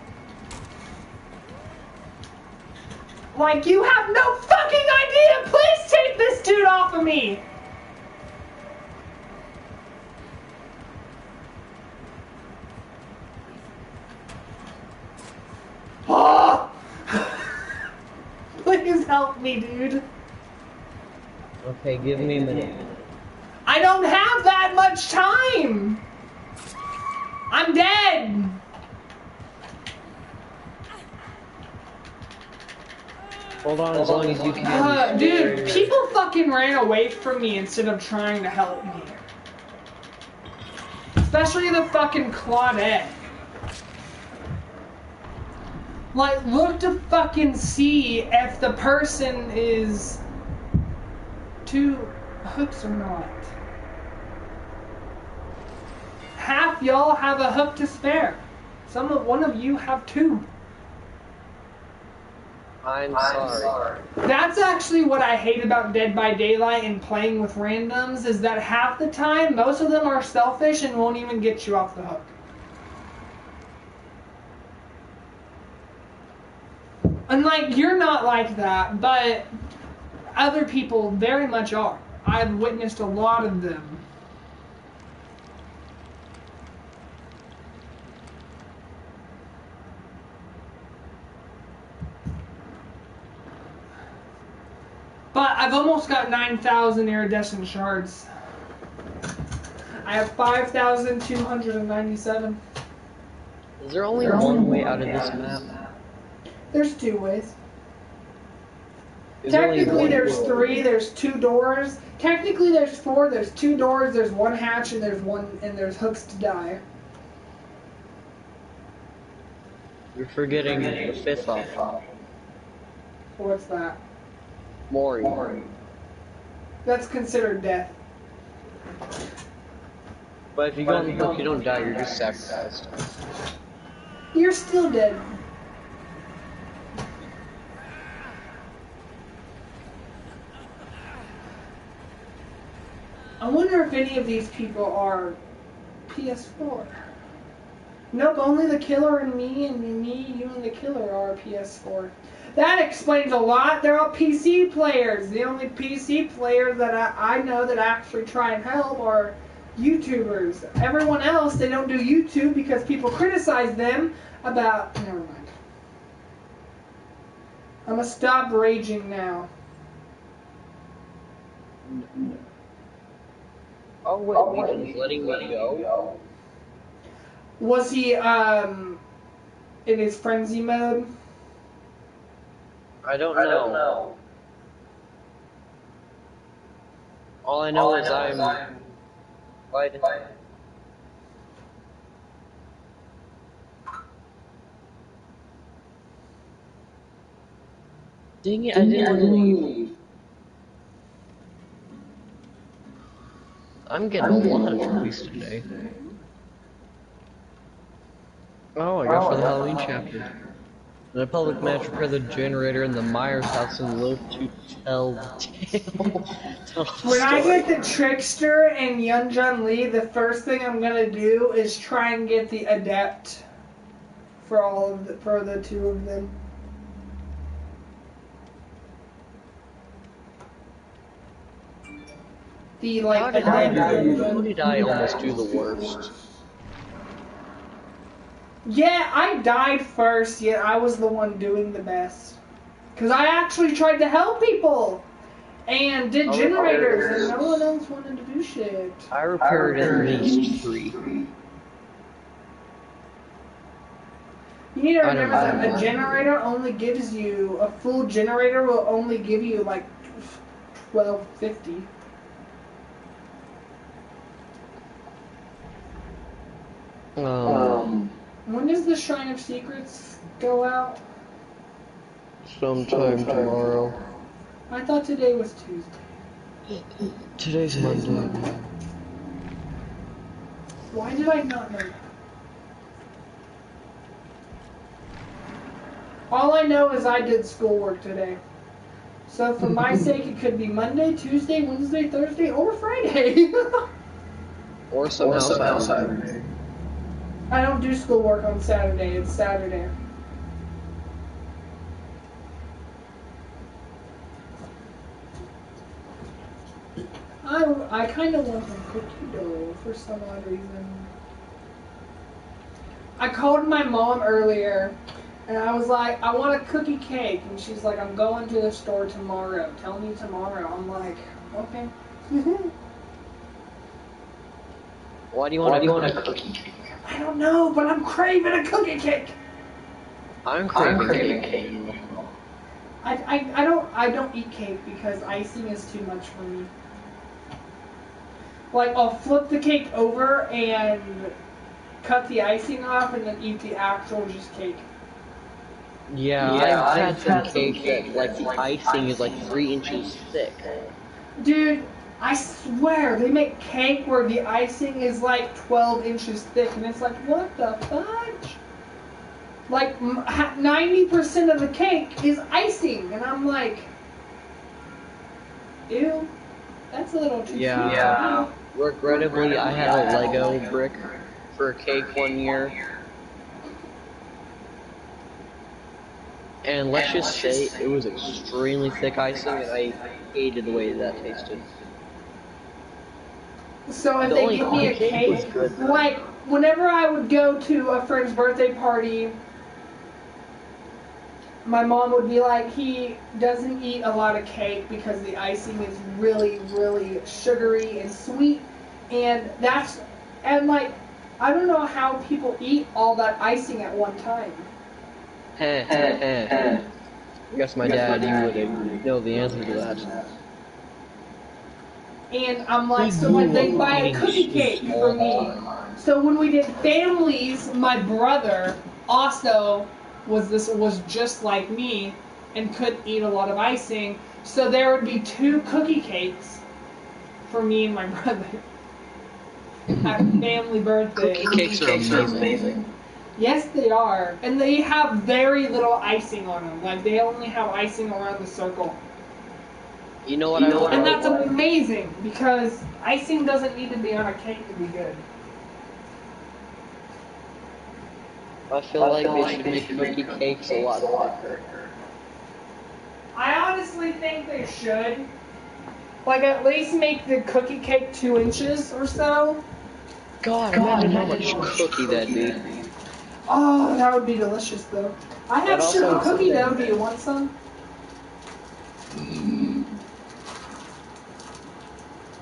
Like, you have no fucking idea! Please take this dude off of me! Oh! Please help me, dude. Okay, give me a minute. I don't have that much time! I'm dead! Hold on as long as you can. Dude, people fucking ran away from me instead of trying to help me. Especially the fucking Claudette. Like, look to fucking see if the person is 2 hooks or not. Half y'all have a hook to spare. One of you have 2. I'm sorry. That's actually what I hate about Dead by Daylight and playing with randoms, is that half the time, most of them are selfish and won't even get you off the hook. And like, you're not like that, but other people very much are. I've witnessed a lot of them. But I've almost got 9,000 iridescent shards. I have 5,297. Is there only one way out of this map? There's 2 ways. Technically there's 3, there's 2 doors. Technically there's 4, there's 2 doors, there's 1 hatch, and there's hooks to die. You're forgetting the 5th option. What's that? Mori. That's considered death. But if you go on the hook, you don't die, you're just sacrificed. You're still dead. I wonder if any of these people are PS4. Nope, only the killer and me, you and the killer are PS4. That explains a lot. They're all PC players. The only PC players that I know that actually try and help are YouTubers. Everyone else, they don't do YouTube because people criticize them about... Never mind. I'm gonna stop raging now. Oh wait, Legion's letting me go? Was he in his frenzy mode? I don't know. All I know is I'm fighting. Dang it, I didn't want to leave. I'm getting a lot of trophies today. Oh, I got for the Halloween chapter. In a public match, repair the generator in the Myers house and live to tell the tale. Tell the When I story. get the Trickster and Yunjun Lee, the first thing I'm gonna do is try and get the Adept for the two of them. The like How did I almost do the worst? Yeah, I died first, yet I was the one doing the best. Because I actually tried to help people! And did generators, and no one else wanted to do shit. I repaired at least 3. You need to remember that a generator only gives you, a full generator will only give you like 1250. When does the Shrine of Secrets go out? Sometime tomorrow. I thought today was Tuesday. Today's Monday. Why did I not know that? All I know is I did schoolwork today. So for my sake, it could be Monday, Tuesday, Wednesday, Thursday, or Friday. Or somehow Saturday. I don't do schoolwork on Saturday. It's Saturday. I kind of want some cookie dough for some odd reason. I called my mom earlier, and I was like, I want a cookie cake. And she's like, I'm going to the store tomorrow. Tell me tomorrow. I'm like, okay. Why do you want a cookie cake? I don't know, but I'm craving a cookie cake. I'm craving cake. I don't eat cake because icing is too much for me. Like, I'll flip the cake over and cut the icing off and then eat the actual just cake. Yeah, I've had some cake that, like, the icing is like 3 inches thick. Dude, I swear, they make cake where the icing is like 12 inches thick, and it's like, what the fudge? Like, 90% of the cake is icing, and I'm like, ew, that's a little too sweet for me. Regrettably, I had a Lego brick for a cake one year. And let's just say it was extremely thick icing, and I hated the way that tasted. So if they give me a cake, like, whenever I would go to a friend's birthday party, my mom would be like, he doesn't eat a lot of cake because the icing is really, really sugary and sweet. And like, I don't know how people eat all that icing at one time. I guess my dad, he would know the answer to that. And I'm like, so like they buy a cookie cake for me. So when we did families, my brother also was just like me and couldn't eat a lot of icing. So there would be 2 cookie cakes for me and my brother at family birthday. Cookie cakes are amazing. Yes, they are. And they have very little icing on them. Like, they only have icing around the circle. You know what I want? And that's amazing, because icing doesn't need to be on a cake to be good. I feel like they should make cookie cakes a lot thicker. I honestly think they should. Like, at least make the cookie cake 2 inches or so. God, imagine how much cookie that'd be. Oh, that would be delicious, though. I have sugar cookie dough. Do you want some?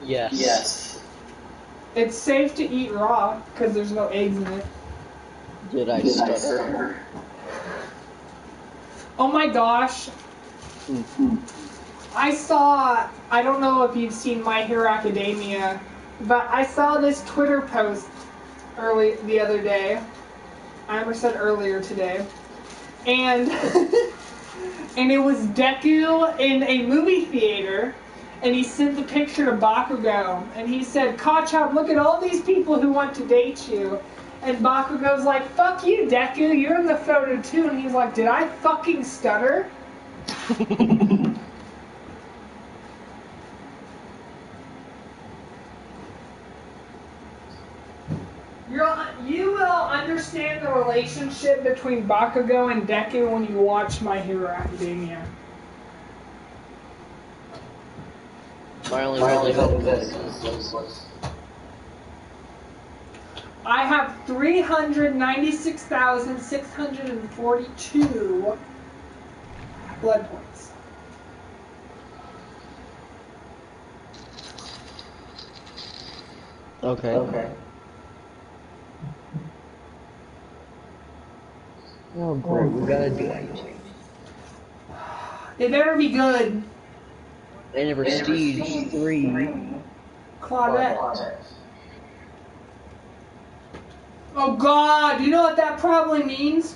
Yes. It's safe to eat raw because there's no eggs in it. Did I stutter? Oh my gosh. I don't know if you've seen My Hero Academia, but I saw this Twitter post the other day. I almost said earlier today. And and it was Deku in a movie theater, and he sent the picture to Bakugo, and he said, Kachab, look at all these people who want to date you. And Bakugo's like, fuck you, Deku, you're in the photo too. And he's like, did I fucking stutter? You will understand the relationship between Bakugo and Deku when you watch My Hero Academia. My only really hope is I have 396,642 blood points. Okay. Oh great, we gotta do it. They better be good. And a Prestige 3. Claudette. Oh god, you know what that probably means?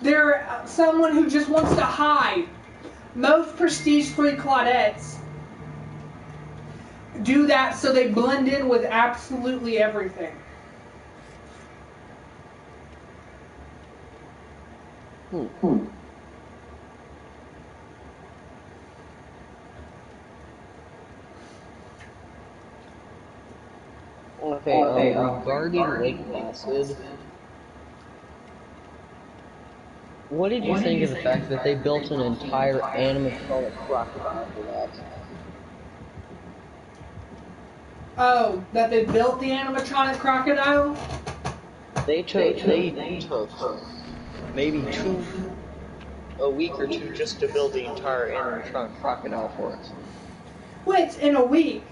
They're someone who just wants to hide. Most Prestige 3 Claudettes do that so they blend in with absolutely everything. Okay, regarding Lake Placid, what did you think of the fact that they built an entire animatronic crocodile for that? Oh, that they built the animatronic crocodile? They took maybe a week or two just to build the entire animatronic crocodile for us. Which, in a week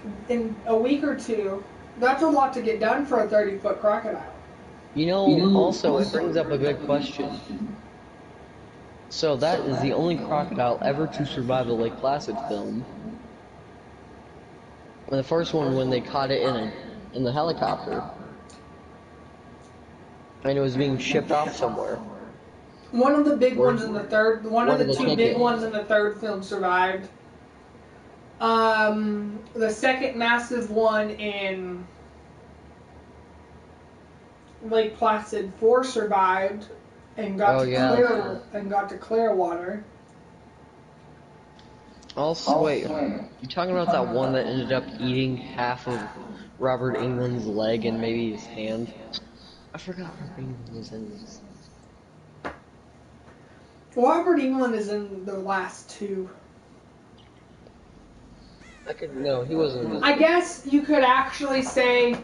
or two, that's a lot to get done for a 30-foot crocodile. You know, also, it brings up a good question. So that is the only crocodile ever to survive the Lake Placid film. And the first one, when they caught it in the helicopter, and it was being shipped off somewhere. One of the big ones in the third, one of the two big ones in the third film survived. The second massive one in Lake Placid 4 survived and got to Clearwater. Also, wait, you talking about that one that ended up eating half of Robert England's leg and maybe his hand? I forgot Robert England was in this. Robert England is in the last two. No, he wasn't in this. I guess you could actually say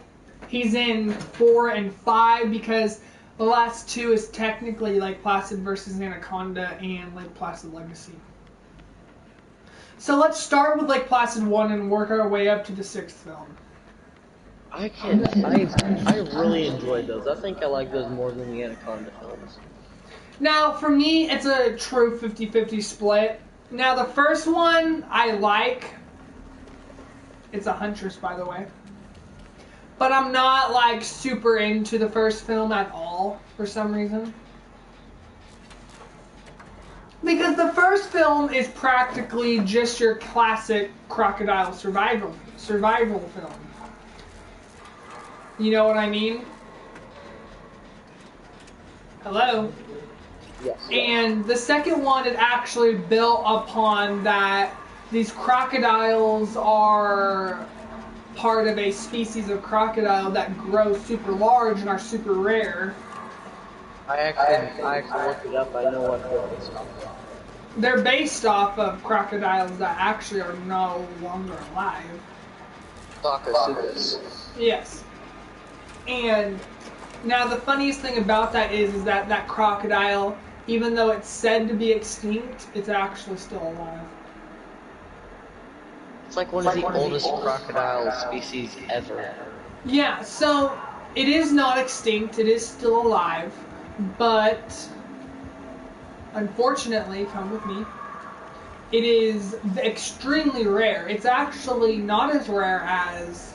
he's in 4 and 5 because the last two is technically Lake Placid versus Anaconda and Lake Placid Legacy. So let's start with Lake Placid 1 and work our way up to the 6th film. I really enjoyed those. I think I like those more than the Anaconda films. Now, for me, it's a true 50-50 split. Now, the first one I like. It's a Huntress, by the way. But I'm not, like, super into the first film at all, for some reason. Because the first film is practically just your classic crocodile survival film. You know what I mean? Hello? Yes. And the second one is actually built upon that these crocodiles are part of a species of crocodile that grow super large and are super rare. I actually looked it up. I know what it is. They're based off of crocodiles that actually are no longer alive. Thakasugas. Yes. And now the funniest thing about that is that that crocodile, even though it's said to be extinct, it's actually still alive. It's like one of the oldest crocodile species ever. Yeah, so it is not extinct, it is still alive, but unfortunately, come with me, it is extremely rare. It's actually not as rare as...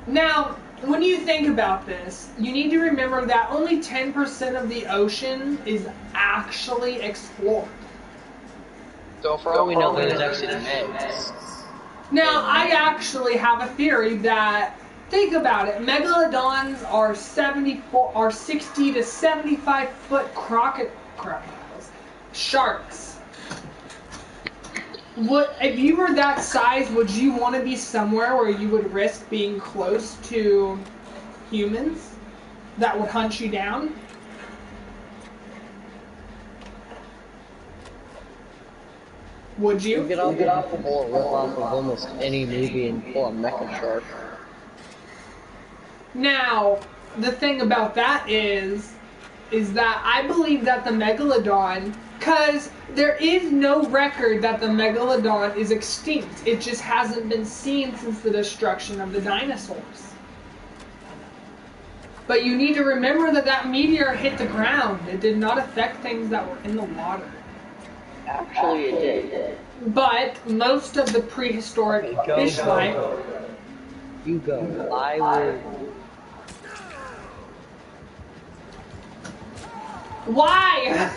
Now, when you think about this, you need to remember that only 10% of the ocean is actually explored. So for all we know, there's actually eggs. Now, I actually have a theory that, think about it, megalodons are 60 to 75 foot crocodiles, sharks. If you were that size, would you want to be somewhere where you would risk being close to humans that would hunt you down? Would you? You get off the whole rip off of almost any movie and pull a mecha shark. Now, the thing about that is that I believe that the megalodon, because there is no record that the megalodon is extinct. It just hasn't been seen since the destruction of the dinosaurs. But you need to remember that that meteor hit the ground. It did not affect things that were in the water. Actually, it did. But most of the prehistoric fish life... You go. I will... Why?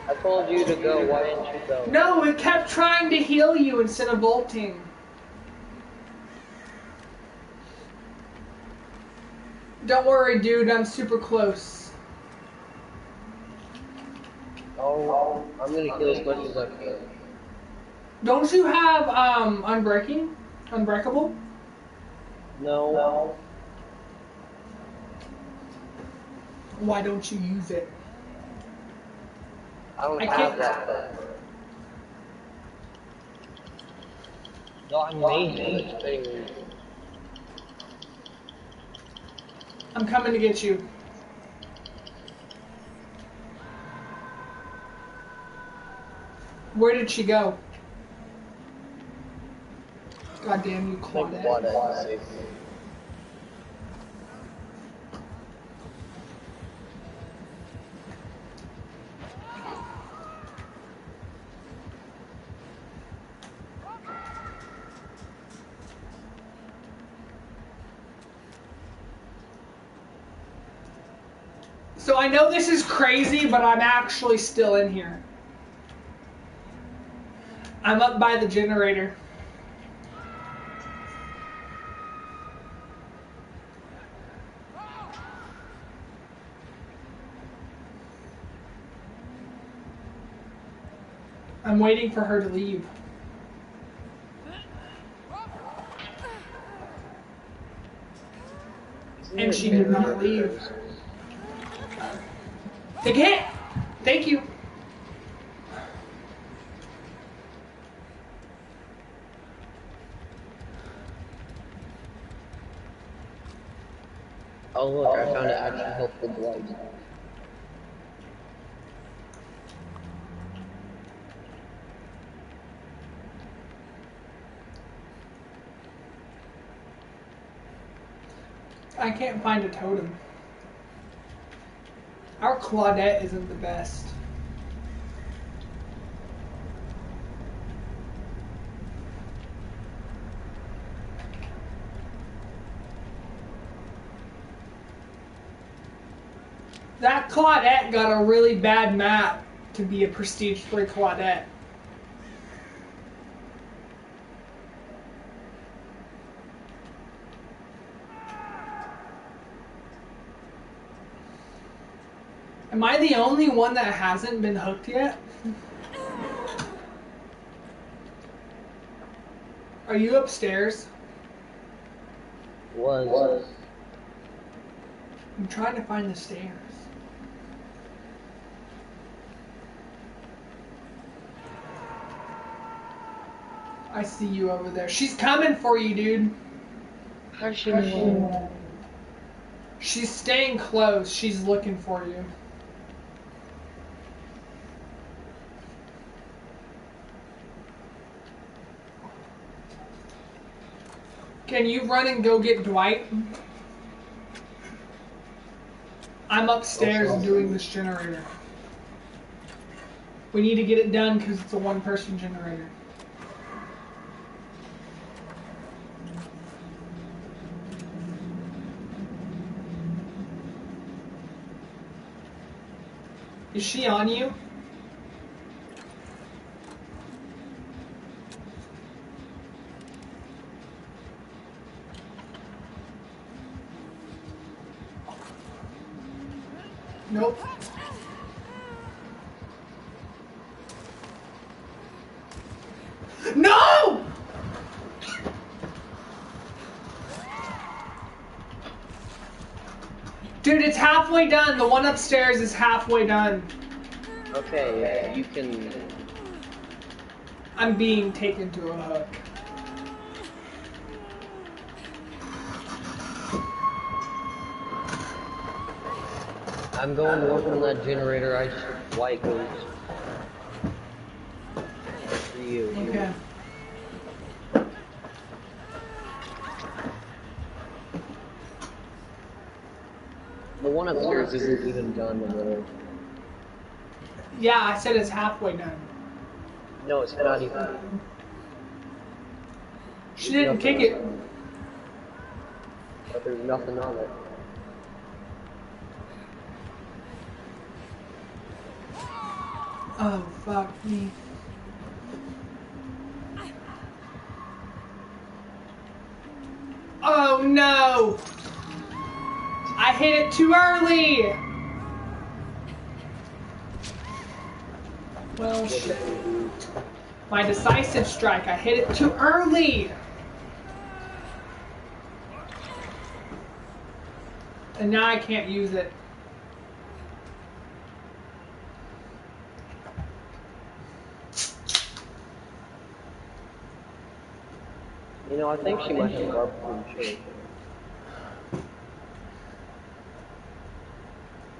I told you to go, why didn't you go? No, it kept trying to heal you instead of bolting. Don't worry, dude, I'm super close. Oh, I'm gonna kill as much as I can. Don't you have, Unbreakable? No. Why don't you use it? I don't have that. No, I made it. I'm coming to get you. Where did she go? God damn you, Claudette. So I know this is crazy, but I'm actually still in here. I'm up by the generator. I'm waiting for her to leave. And she did not leave. Take a hit! Thank you. Oh look, I found an actually helpful blight. I can't find a totem. Our Claudette isn't the best. That Claudette got a really bad map to be a prestige 3 Claudette. Am I the only one that hasn't been hooked yet? Are you upstairs? Was. I'm trying to find the stairs. I see you over there. She's coming for you, dude. How does she know? She's staying close. She's looking for you. Can you run and go get Dwight? I'm upstairs doing this generator. We need to get it done because it's a one-person generator. Is she on you? Nope. No! Dude, it's halfway done. The one upstairs is halfway done. Okay, you can... I'm being taken to a hook. I'm going to work on that generator. I just white goes. For you. Okay. The one upstairs isn't even done with it. Yeah, I said it's halfway done. No, it's not even. She didn't kick it. But there's nothing on it. Oh, fuck me. Oh, no! I hit it too early! Well, shit. My decisive strike, I hit it too early! And now I can't use it. You know, I think she might have barbecue chicken.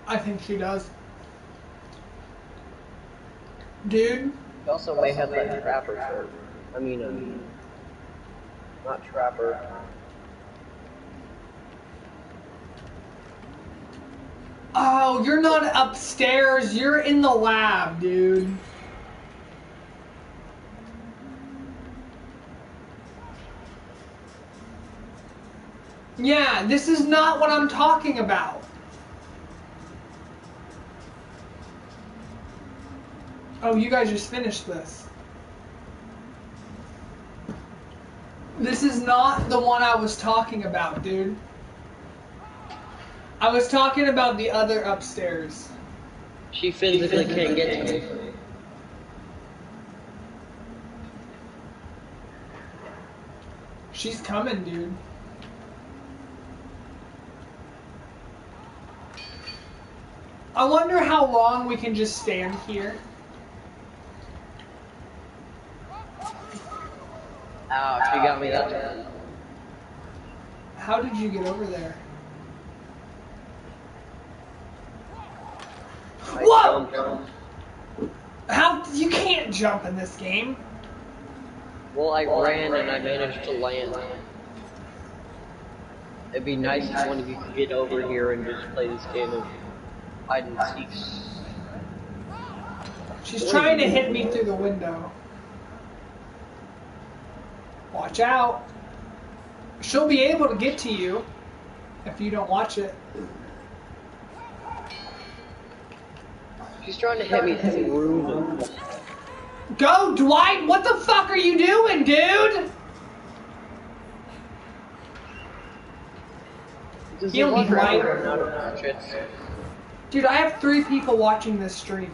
I think she does. Dude? She also may have that trapper shirt. I mean, not trapper. Oh, you're not upstairs. You're in the lab, dude. Yeah, this is not what I'm talking about. Oh, you guys just finished this. This is not the one I was talking about, dude. I was talking about the other upstairs. She physically can't get to me. She's coming, dude. I wonder how long we can just stand here. Ow, she got me that time. How did you get over there? Whoa! How? You can't jump in this game. Well, I ran and I managed to land. It'd be nice if one of you could get over here and just play this game of hide and seek. She's trying to hit me through the window. Watch out. She'll be able to get to you if you don't watch it. She's trying to hit me through the... Go, Dwight! What the fuck are you doing, dude? Heal me, Dwight. Dude, I have 3 people watching this stream.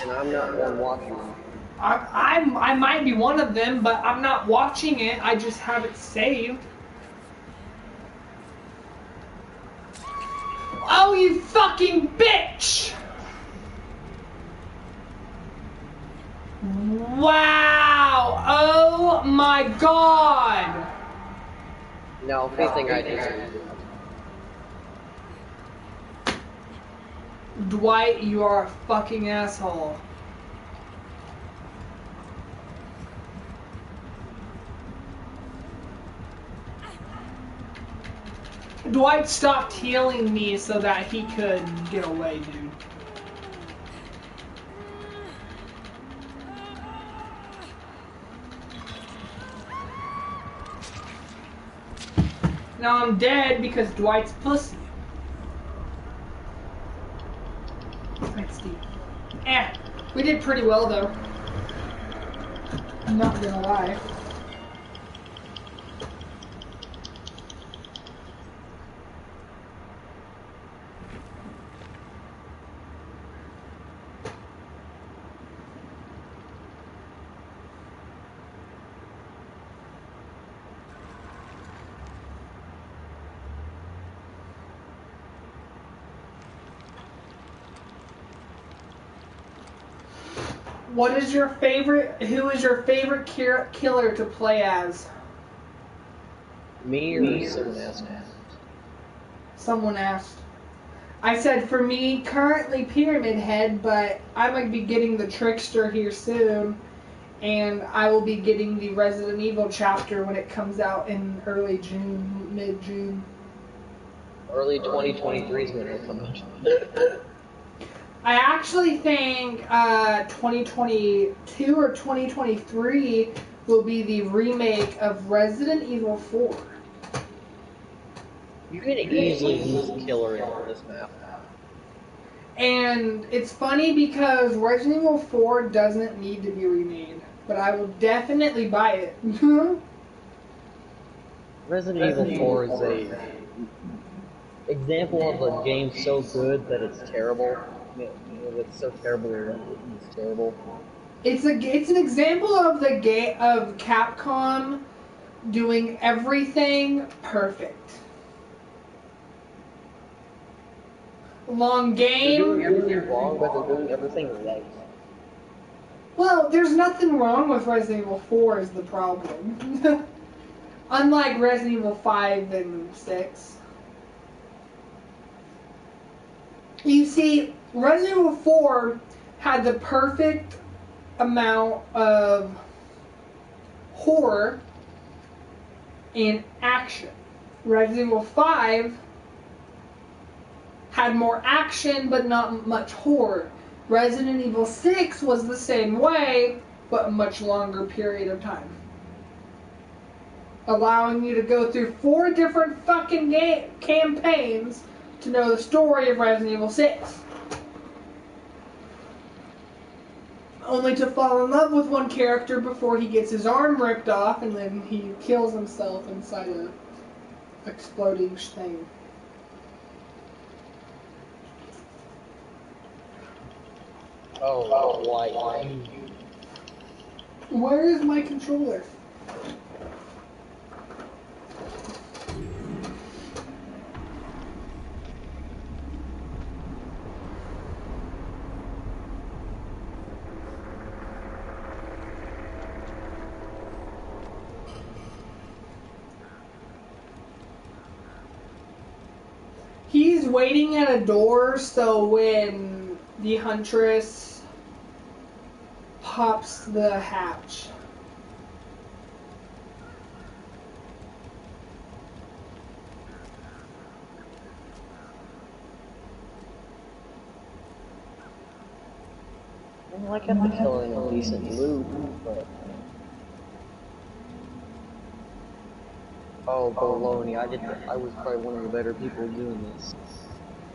And I'm not one watching. I might be one of them, but I'm not watching it. I just have it saved. Oh, you fucking bitch! Wow! Oh my god! No, if anything, I just... Dwight, you are a fucking asshole. Dwight stopped healing me so that he could get away, dude. Now I'm dead because Dwight's pussy. Thanks, Steve. We did pretty well though. I'm not gonna lie. What is your favorite? Who is your favorite killer to play as? Me or someone else? Someone asked. I said for me, currently Pyramid Head, but I might be getting the Trickster here soon, and I will be getting the Resident Evil chapter when it comes out in early June, mid-June. Early 2023 is when it'll come out. I actually think 2022 or 2023 will be the remake of Resident Evil 4. You can easily use a killer on this map. And it's funny because Resident Evil 4 doesn't need to be remade, but I will definitely buy it. Resident Evil 4 is a example of a game so good that it's terrible. It's so terrible that it's terrible. It's an example of the game of Capcom doing everything perfect. Long game. They're doing everything wrong, but they're doing everything right. Well, there's nothing wrong with Resident Evil 4 is the problem. Unlike Resident Evil 5 and 6. You see, Resident Evil 4 had the perfect amount of horror and action. Resident Evil 5 had more action but not much horror. Resident Evil 6 was the same way, but a much longer period of time. Allowing you to go through 4 different fucking campaigns to know the story of Resident Evil 6. Only to fall in love with one character before he gets his arm ripped off and then he kills himself inside a exploding thing. Oh, why? Where is my controller? He's waiting at a door, so when the Huntress pops the hatch. Well, I kept the killer in a decent loop, but... Oh, baloney, I was probably one of the better people doing this.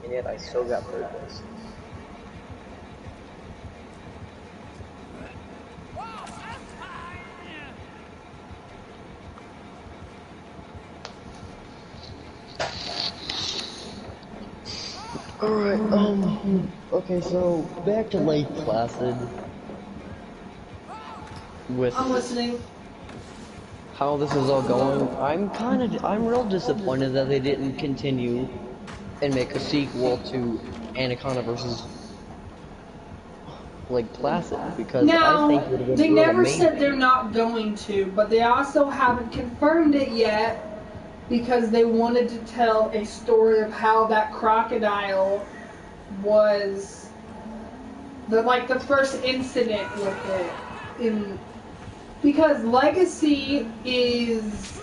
And yet I still got purpose. Alright, okay, so back to Lake Placid. With I'm listening. how this is all going, I'm real disappointed that they didn't continue and make a sequel to Anaconda versus Lake Placid, because Now, I think it would have been they real never amazing. said they're not going to, but they also haven't confirmed it yet because they wanted to tell a story of how that crocodile was the first incident with it. Because Legacy is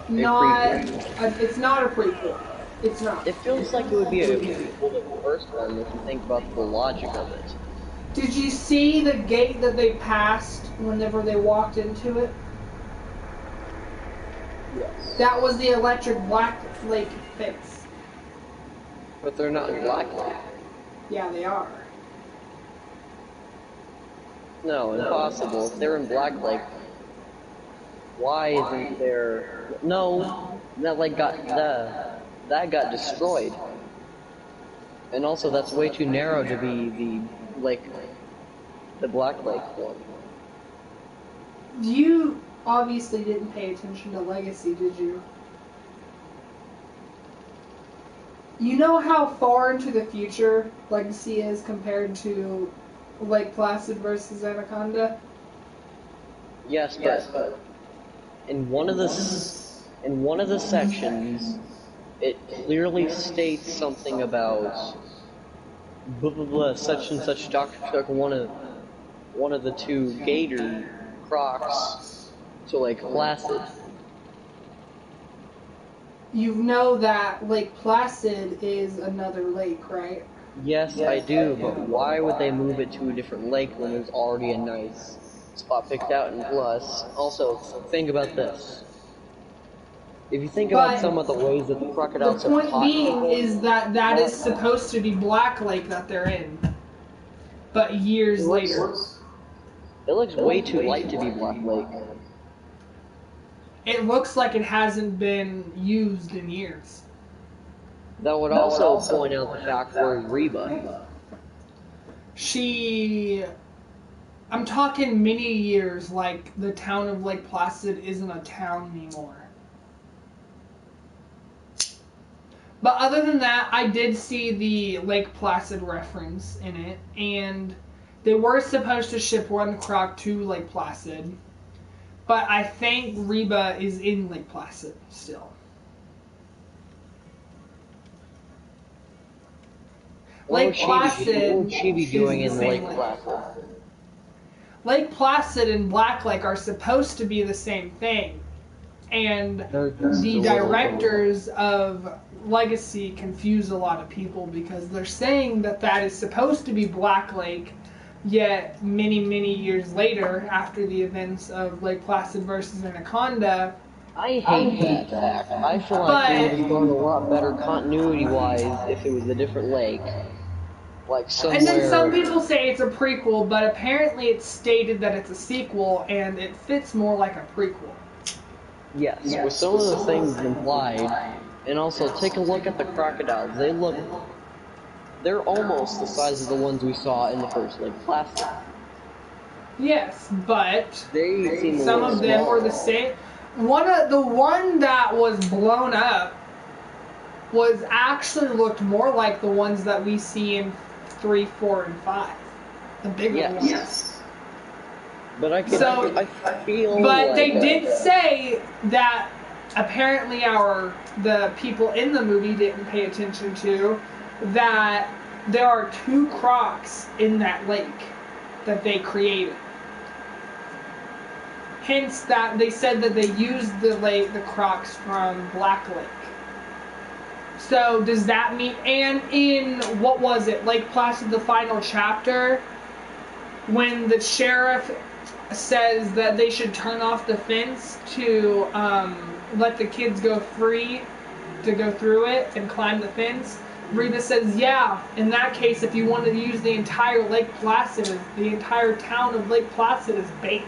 not it's not a prequel. It's not. It feels like it would be a prequel to the first one if you think about the logic of it. Did you see the gate that they passed whenever they walked into it? Yes. That was the electric Black Lake fence. But they're not in Black Lake. Yeah, they are. No, impossible. If they're in Black Lake, why isn't there... No, that lake that got destroyed. And also, that's way too narrow to be the Black Lake one. You obviously didn't pay attention to Legacy, did you? You know how far into the future Legacy is compared to Lake Placid versus Anaconda? Yes, but in one of the sections, it clearly states something about blah blah blah such and such doctor took one of the two gator crocs to Lake Placid. You know that Lake Placid is another lake, right? Yes, I do, but why would they move it to a different lake when there's already a nice spot picked out? And plus, also, think about this. If you think about some of the ways that the crocodiles The are point caught being people, is that is supposed to be Black Lake that they're in. But years later. it looks way too light to be Black Lake. It looks like it hasn't been used in years. That would also point out the fact where Reba. I'm talking many years, like the town of Lake Placid isn't a town anymore. But other than that, I did see the Lake Placid reference in it, and they were supposed to ship one croc to Lake Placid, but I think Reba is in Lake Placid still. Lake Placid. What would she be doing in Lake Placid? Lake Placid and Black Lake are supposed to be the same thing, and the directors of Legacy confuse a lot of people because they're saying that is supposed to be Black Lake, yet many years later, after the events of Lake Placid versus Anaconda, I hate that fact. I feel like it would have gone a lot better continuity-wise if it was a different lake. Like somewhere... And then some people say it's a prequel, but apparently it's stated that it's a sequel, and it fits more like a prequel. Yes, with some of the things implied. And also, take a look at the crocodiles. They're almost the size of the ones we saw in the first Lake Placid. Yes, but they seem some of them were the same. The one that was blown up was actually looked more like the ones that we see in 3, 4, and 5. The bigger ones. Yes. But I feel But like they did say that apparently the people in the movie didn't pay attention to that there are 2 crocs in that lake that they created. Hence that they said that they used the crocs from Black Lake. So does that mean, and in, what was it, Lake Placid, the final chapter, when the sheriff says that they should turn off the fence to let the kids go free to go through it and climb the fence, Reba says, yeah, in that case, if you wanted to use the entire Lake Placid, the entire town of Lake Placid as bait.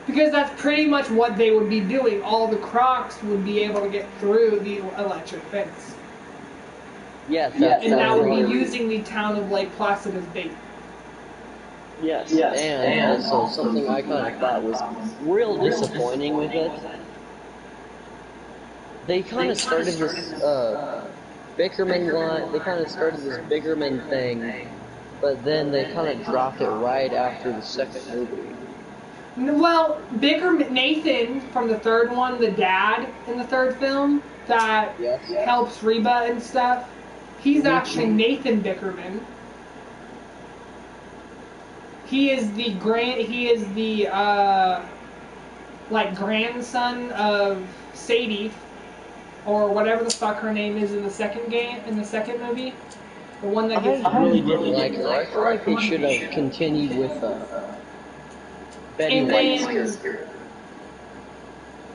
Because that's pretty much what they would be doing. All the crocs would be able to get through the electric fence. Yes, and that would be using the town of Lake Placid as bait. Yes, and also something I kind of thought was real disappointing with it. They kind of started this Bickerman line. They kind of started this Bickerman thing, but then they kind of dropped it right after the second movie. Well, Nathan from the third one, the dad in the third film that helps Reba and stuff, he's actually Nathan Bickerman. He is the grandson of Sadie or whatever the fuck her name is in the second movie, the one that gets. I really didn't like her. I feel like they should have continued with Betty White's character.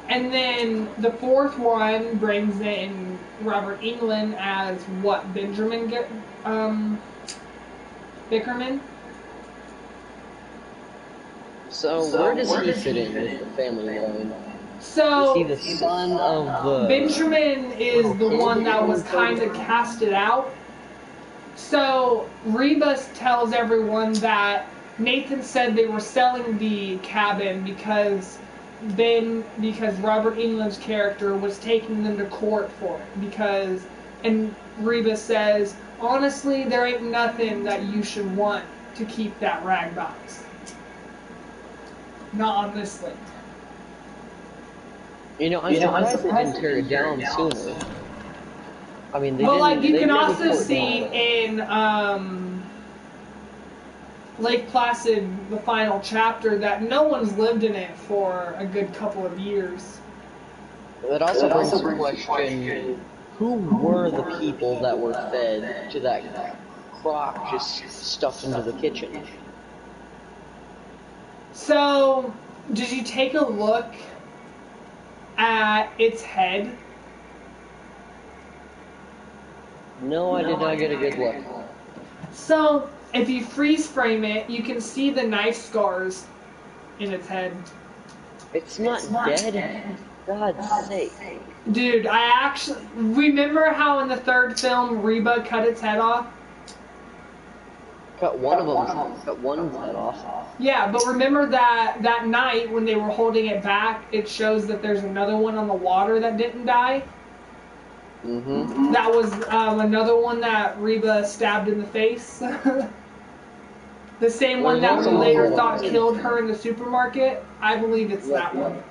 And then the fourth one brings in Robert Englund as what, Benjamin Bickerman? So where does he fit in with the family line? So is he the son of the... Benjamin is the one that was kind of casted out. So Rebus tells everyone that Nathan said they were selling the cabin because Robert Englund's character was taking them to court for it. And Rebus says, honestly, there ain't nothing that you should want to keep that rag box. Not on this list. You know, I'm surprised they didn't tear it down sooner. I mean, Well, like, you can also see in Lake Placid, the final chapter, that no one's lived in it for a good couple of years. That also brings the question, who were the people that were fed to that crock just stuffed into the kitchen? So, did you take a look at its head? No, I did not get a good look. So, if you freeze frame it, you can see the knife scars in its head. It's not dead? God's sake. Dude, I actually... Remember how in the third film, Reba cut its head off? Cut one head off. Yeah, but remember that night when they were holding it back, it shows that there's another one on the water that didn't die? Mm-hmm. That was another one that Reba stabbed in the face. The same one that we later thought killed her in the supermarket. I believe it's that one.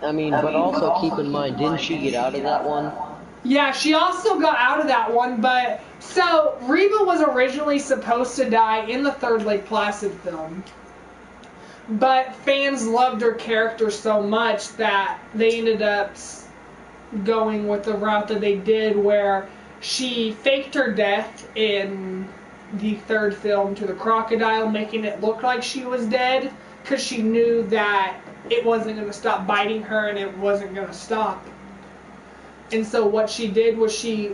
I mean, but also keep in mind, didn't she get out of that one? Yeah, she also got out of that one, but... So, Reba was originally supposed to die in the third Lake Placid film. But fans loved her character so much that they ended up going with the route that they did, where she faked her death in the third film to the crocodile, making it look like she was dead, because she knew that it wasn't going to stop biting her and it wasn't going to stop. And so what she did was she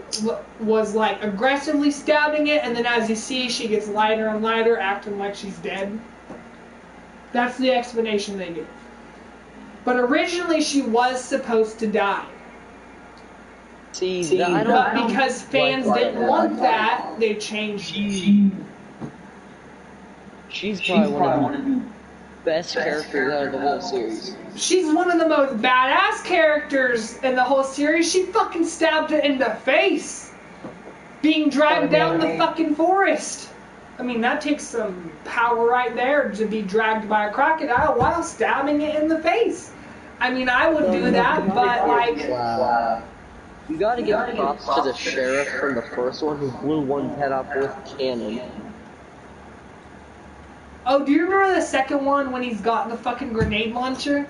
was like aggressively stabbing it, and then as you see, she gets lighter and lighter, acting like she's dead. That's the explanation they gave. But originally she was supposed to die. See, but because fans didn't want that, they changed it. She's probably one of the best characters out of the whole series. She's one of the most badass characters in the whole series. She fucking stabbed it in the face, being dragged down the fucking forest. I mean, that takes some power right there to be dragged by a crocodile while stabbing it in the face. I mean, I would do that, but like... Wow. You gotta give props to the sheriff from the first one who blew one's head off with cannon. Oh, do you remember the second one when he's got the fucking grenade launcher?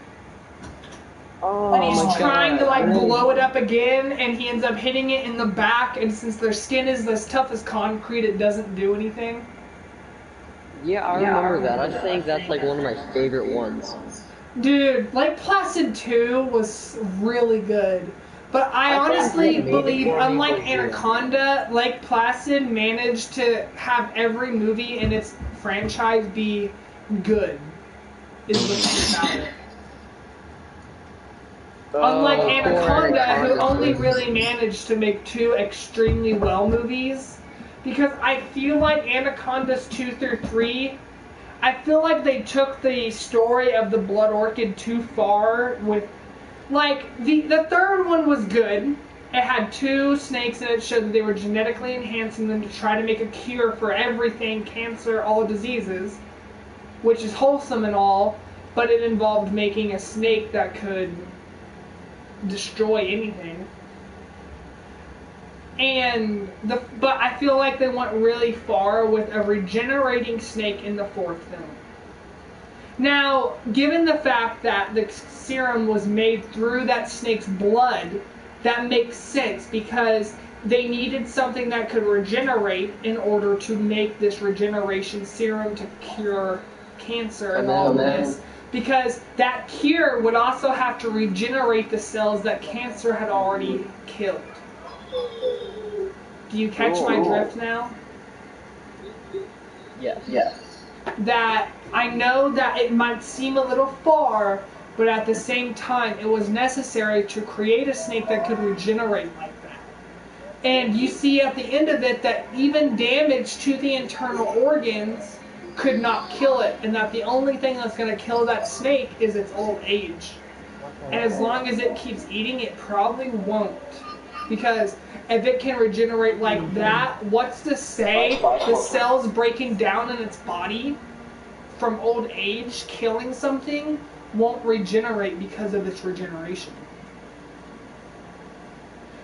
Oh, and he's trying to like blow it up again, and he ends up hitting it in the back, and since their skin is as tough as concrete, it doesn't do anything. Yeah, I remember that. I think that's like one of my favorite ones. Dude, Lake Placid 2 was really good. But I honestly believe, unlike Anaconda, Lake Placid managed to have every movie in its franchise be good, is the thing about it. Unlike Anaconda, who only really managed to make 2 extremely well movies, because I feel like Anacondas 2 through 3, I feel like they took the story of the Blood Orchid too far with... Like, the third one was good. It had 2 snakes and it showed that they were genetically enhancing them to try to make a cure for everything, cancer, all diseases, which is wholesome and all, but it involved making a snake that could destroy anything. But I feel like they went really far with a regenerating snake in the 4th film. Now, given the fact that the serum was made through that snake's blood, that makes sense because they needed something that could regenerate in order to make this regeneration serum to cure cancer and all of this. Because that cure would also have to regenerate the cells that cancer had already killed. Do you catch my drift now? Yes. That I know that it might seem a little far, but at the same time, it was necessary to create a snake that could regenerate like that. And you see at the end of it that even damage to the internal organs could not kill it, and that the only thing that's going to kill that snake is its old age. And as long as it keeps eating, it probably won't. Because if it can regenerate like that, what's to say the cells breaking down in its body from old age, killing something, won't regenerate because of its regeneration?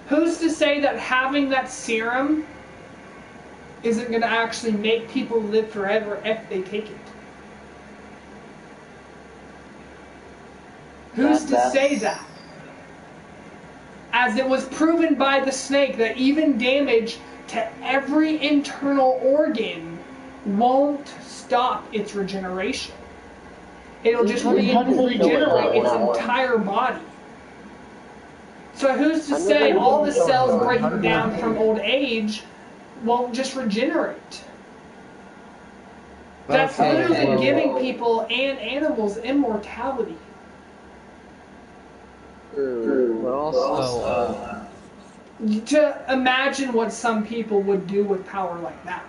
Who's to say that having that serum isn't going to actually make people live forever if they take it? Who's to say that? As it was proven by the snake that even damage to every internal organ won't stop its regeneration. It'll just regenerate its entire body. So who's to say all the cells breaking down from old age won't just regenerate? That's literally giving people and animals immortality. But also, to imagine what some people would do with power like that.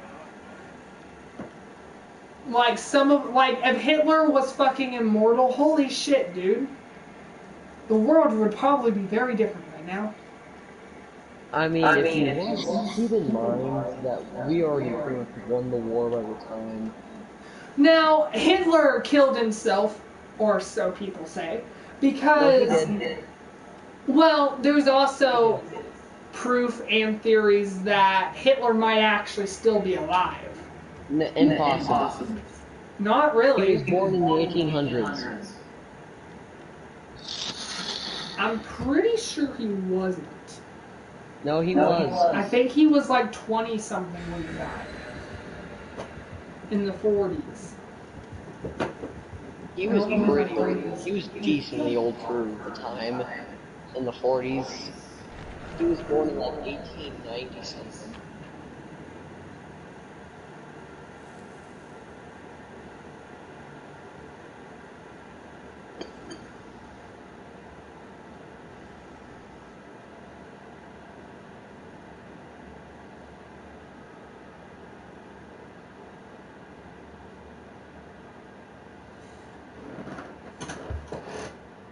Like if Hitler was fucking immortal, holy shit, dude. The world would probably be very different right now. I mean, if you want, keep in mind that we already pretty much won the war by the time. Now, Hitler killed himself, or so people say, because, well, there's also proof and theories that Hitler might actually still be alive. Impossible. Not really. He was born in the 1800s. I'm pretty sure he wasn't. No, he was. I think he was like 20-something when he died. In the 40s. He was pretty old. He was decently old for the time. In the 40s. He was born in like 1890 something.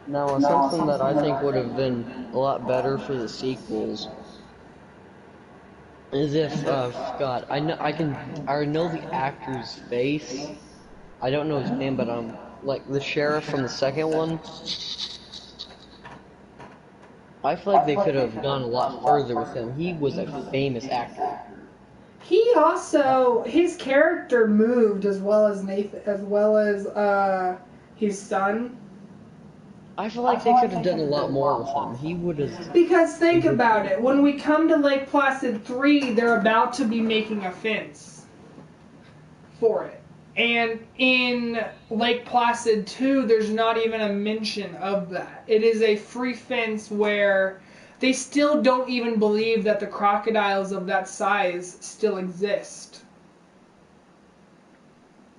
Now, something that I think would have been a lot better for the sequels is if, God, I know the actor's face. I don't know his name, but like the sheriff from the second one. I feel like they could have gone a lot further with him. He was a famous actor. He also, his character moved as well as his son. I feel like they could have done a lot more with him. He would have. Because think about it, when we come to Lake Placid 3, they're about to be making a fence for it. And in Lake Placid 2, there's not even a mention of that. It is a free fence where they still don't even believe that the crocodiles of that size still exist.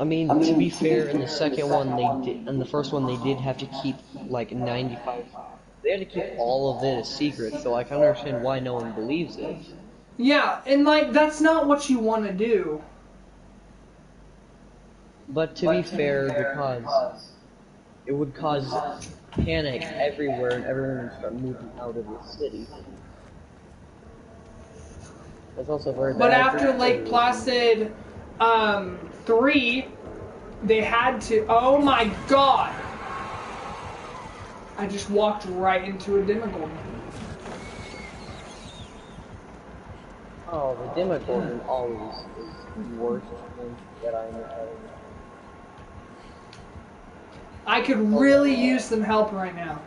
I mean, to be fair, in the second one they did, in the first one they did have to keep like 95. They had to keep all of it a secret, so I can understand why no one believes it. Yeah, and like that's not what you want to do. But to be fair, because it would cause panic everywhere, and everyone would start moving out of the city. That's also very bad. But after Lake Placid 3, they had to. Oh my god! I just walked right into a Demogorgon. Oh, the Demogorgon always is the worst thing that I know. I could really use some help right now.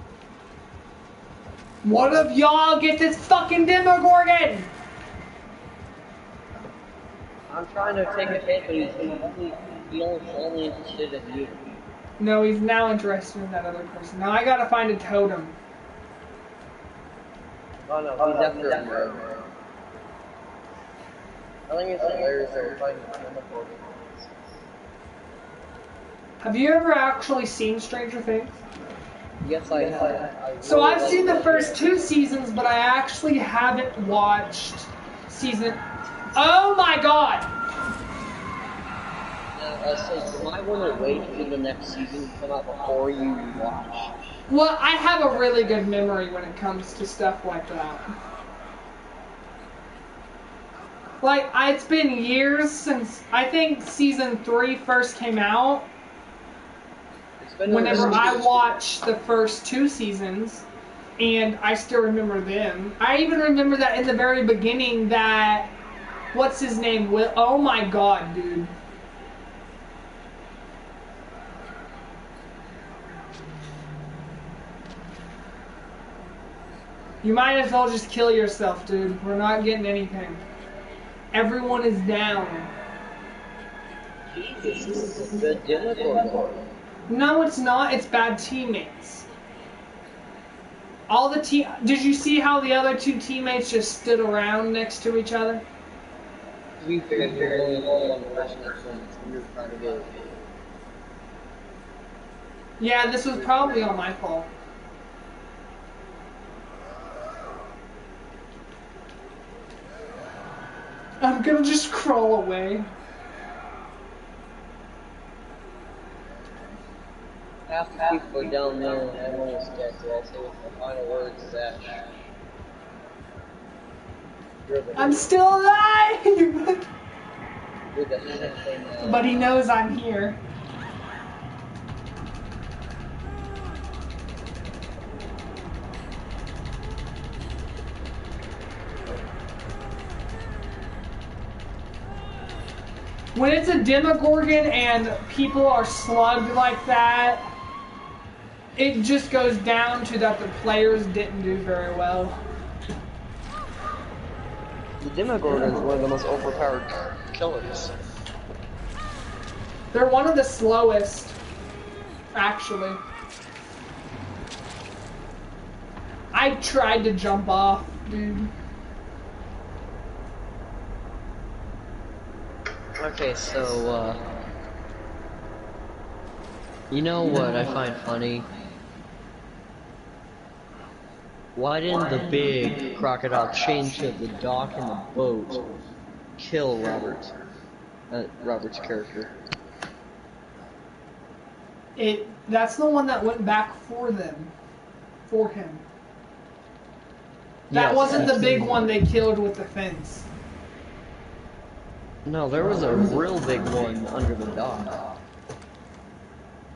One of y'all get this fucking Demogorgon! I'm trying to take a hit, but he's only interested in you. No, he's now interested in that other person. Now I gotta find a totem. Oh no, he's after him. I think it's hilarious that we're fighting Demogorgon. Have you ever actually seen Stranger Things? Yes, I have. So I've seen the first 2 seasons, but I actually haven't watched season... Oh my god! So you might want to wait for the next season to come out before you watch. Well, I have a really good memory when it comes to stuff like that. Like, it's been years since, I think season 3 first came out. Whenever I watched the first 2 seasons, and I still remember them. I even remember that in the very beginning that, what's his name, Will, oh my god, dude. You might as well just kill yourself, dude. We're not getting anything. Everyone is down. Jesus, this is a good Demogorgon. No, it's not. It's bad teammates. Did you see how the other 2 teammates just stood around next to each other? To be fair, you're only one person that's you're trying to get. Yeah, this was probably all my fault. I'm gonna just crawl away. Half the people are down there and everyone is dead, so I'll say with the final words that I'm still alive! you're the same thing. But he knows I'm here. When it's a Demogorgon and people are slugged like that, it just goes down to that the players didn't do very well. The Demogorgon is one of the most overpowered killers. They're one of the slowest, actually. I tried to jump off, dude. Okay, so, you know what I find funny? Why didn't the big crocodile chain to the dock and the boat kill Robert's character? That's the one that went back for him. That wasn't the big one they killed with the fence. No, there was a real big one under the dock.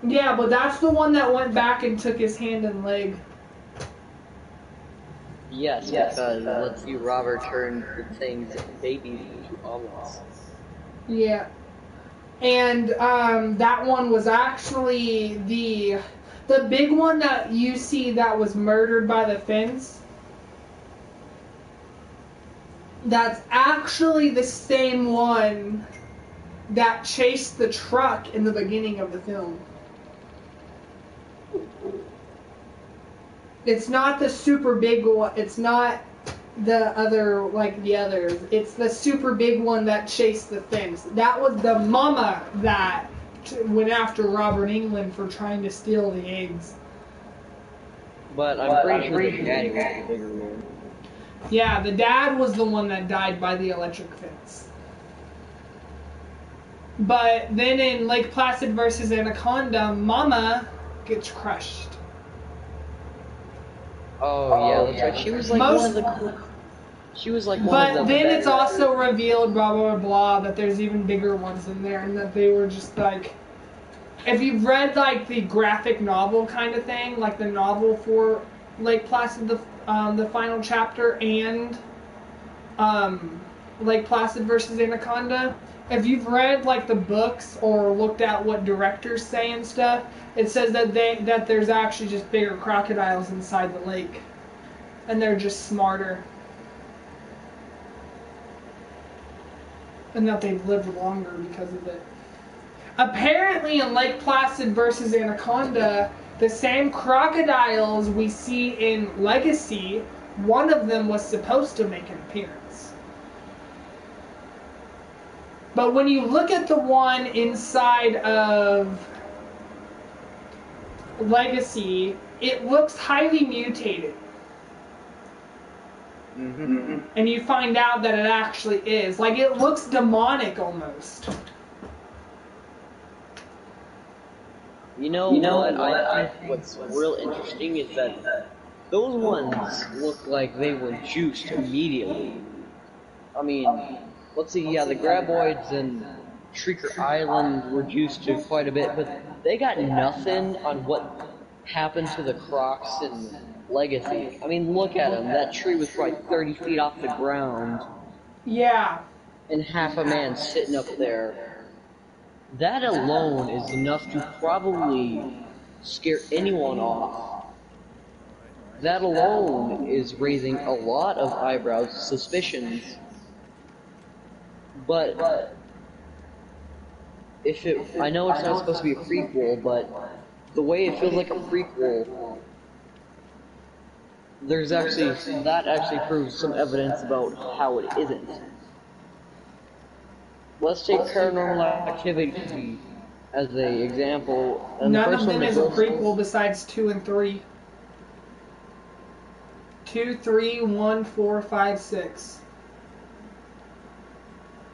Yeah, but that's the one that went back and took his hand and leg. Yes, because let's see Robert turn the things babies into omelets. Yeah. And that one was actually the big one that you see that was murdered by the fence. That's actually the same one that chased the truck in the beginning of the film. It's not the super big one. It's not the other, like the others. It's the super big one that chased the fence. That was the mama that went after Robert England for trying to steal the eggs. But I'm pretty sure the daddy was the bigger one. Yeah, the dad was the one that died by the electric fence. But then in Lake Placid versus Anaconda, Mama gets crushed. Oh yeah, that's right. She was like one of the. She was like one of the. But then it's also revealed, blah blah blah, that there's even bigger ones in there, and that they were just like. If you've read like the graphic novel kind of thing, like the novel for Lake Placid, the final chapter, and Lake Placid versus Anaconda. If you've read like the books or looked at what directors say and stuff, it says that there's actually just bigger crocodiles inside the lake. and they're just smarter. And that they've lived longer because of it. Apparently in Lake Placid versus Anaconda, the same crocodiles we see in Legacy, one of them was supposed to make an appearance. But when you look at the one inside of Legacy, it looks highly mutated. Mm-hmm. And you find out that it actually is. Like, it looks demonic almost. You know what? I think what's real interesting is that those ones look like they were juiced immediately. I mean, let's see, yeah, the Graboids and Shrieker Island were juiced to quite a bit, but they got nothing on what happened to the Crocs in Legacy. I mean, look at them. That tree was probably 30 feet off the ground. Yeah. And half a man sitting up there. That alone is enough to probably scare anyone off. That alone is raising a lot of eyebrows, suspicions. But I know it's not supposed to be a prequel, but the way it feels like a prequel, that actually proves some evidence about how it isn't. Let's take Paranormal Activity as an example. And none of them is a prequel besides 2 and 3. 2, 3, 1, 4, 5, 6.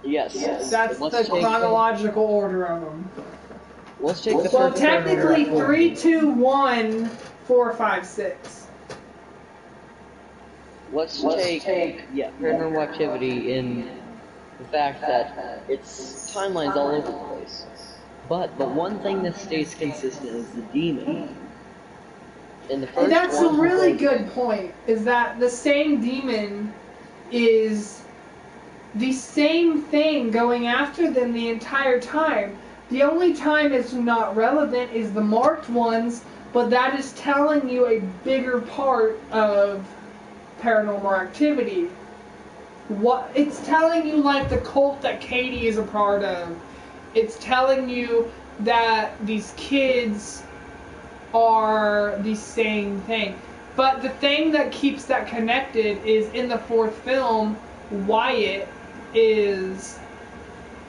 Yes. That's the chronological order of them. Let's take the Well, first technically 3, 2, 1, 4, 5, 6. Let's take Paranormal Activity in the fact that its timeline's all over the place. But the one thing that stays consistent is the demon. In the first That's one, a really good point, is that the same demon is the same thing going after them the entire time. The only time it's not relevant is the marked ones, but that is telling you a bigger part of Paranormal Activity. What it's telling you, like the cult that Katie is a part of. It's telling you that these kids are the same thing. But the thing that keeps that connected is in the fourth film, Wyatt is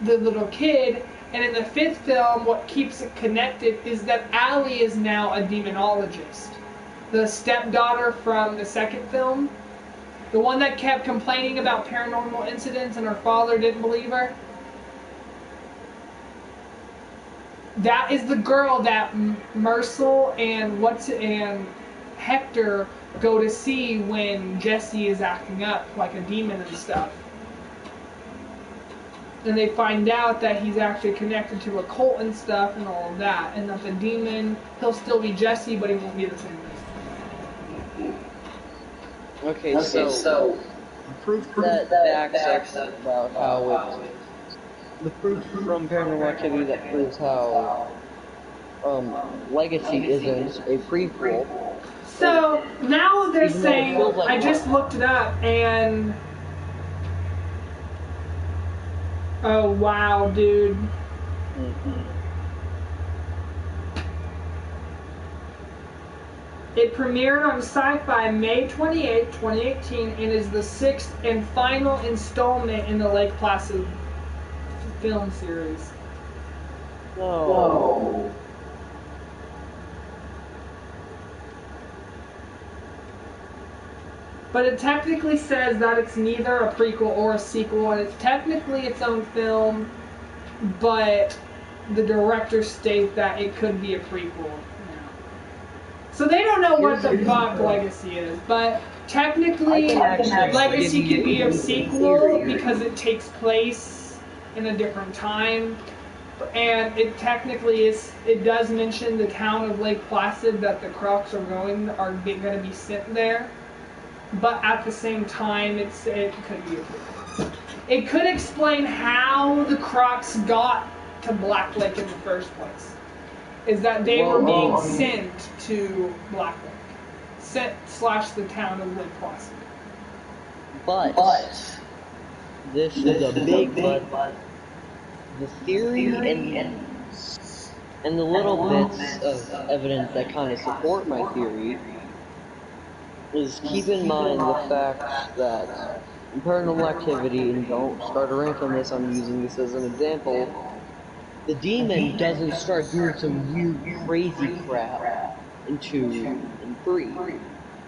the little kid, and in the fifth film, what keeps it connected is that Allie is now a demonologist. The stepdaughter from the second film, the one that kept complaining about paranormal incidents and her father didn't believe her. That is the girl that Mercil and Hector go to see when Jesse is acting up like a demon and stuff. And they find out that he's actually connected to a cult and stuff and all of that. And that the demon, he'll still be Jesse, but he won't be the same person. Okay, so proof that backs up about how the proof from Paranormal Activity that proves how Legacy isn't a prequel. So now they're saying, like I just looked it up, and oh wow, dude. It premiered on Sci-Fi May 28, 2018, and is the 6th and final installment in the Lake Placid film series. No. But it technically says that it's neither a prequel or a sequel, and it's technically its own film, but the directors state that it could be a prequel. So they don't know what the fuck Legacy is, but technically Legacy could be a sequel because it takes place in a different time, and it technically is. It does mention the town of Lake Placid that the Crocs are going to be sent there, but at the same time, it could be a prequel. It could explain how the Crocs got to Black Lake in the first place. Is that they were being sent to Black Lake. slash the town of Lake Placid. But this is a big but. The theory and the little bits of evidence that kind of support my theory is keep in mind the fact that in Paranormal Activity, and don't start a rank on this, I'm using this as an example, the demon doesn't start doing some weird, crazy crap in 2 and 3.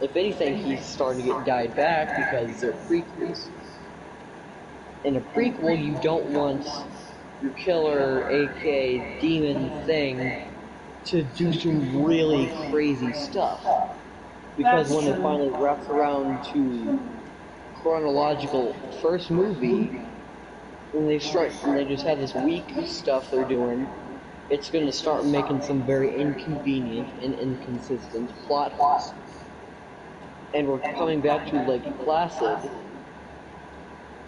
If anything, he's starting to get died back because they're prequels. In a prequel, you don't want your killer, aka demon thing, to do some really crazy stuff. Because when it finally wraps around to chronological first movie, when they just have this weak stuff they're doing, it's going to start making some very inconvenient and inconsistent plot holes. And we're coming back to Lake Placid.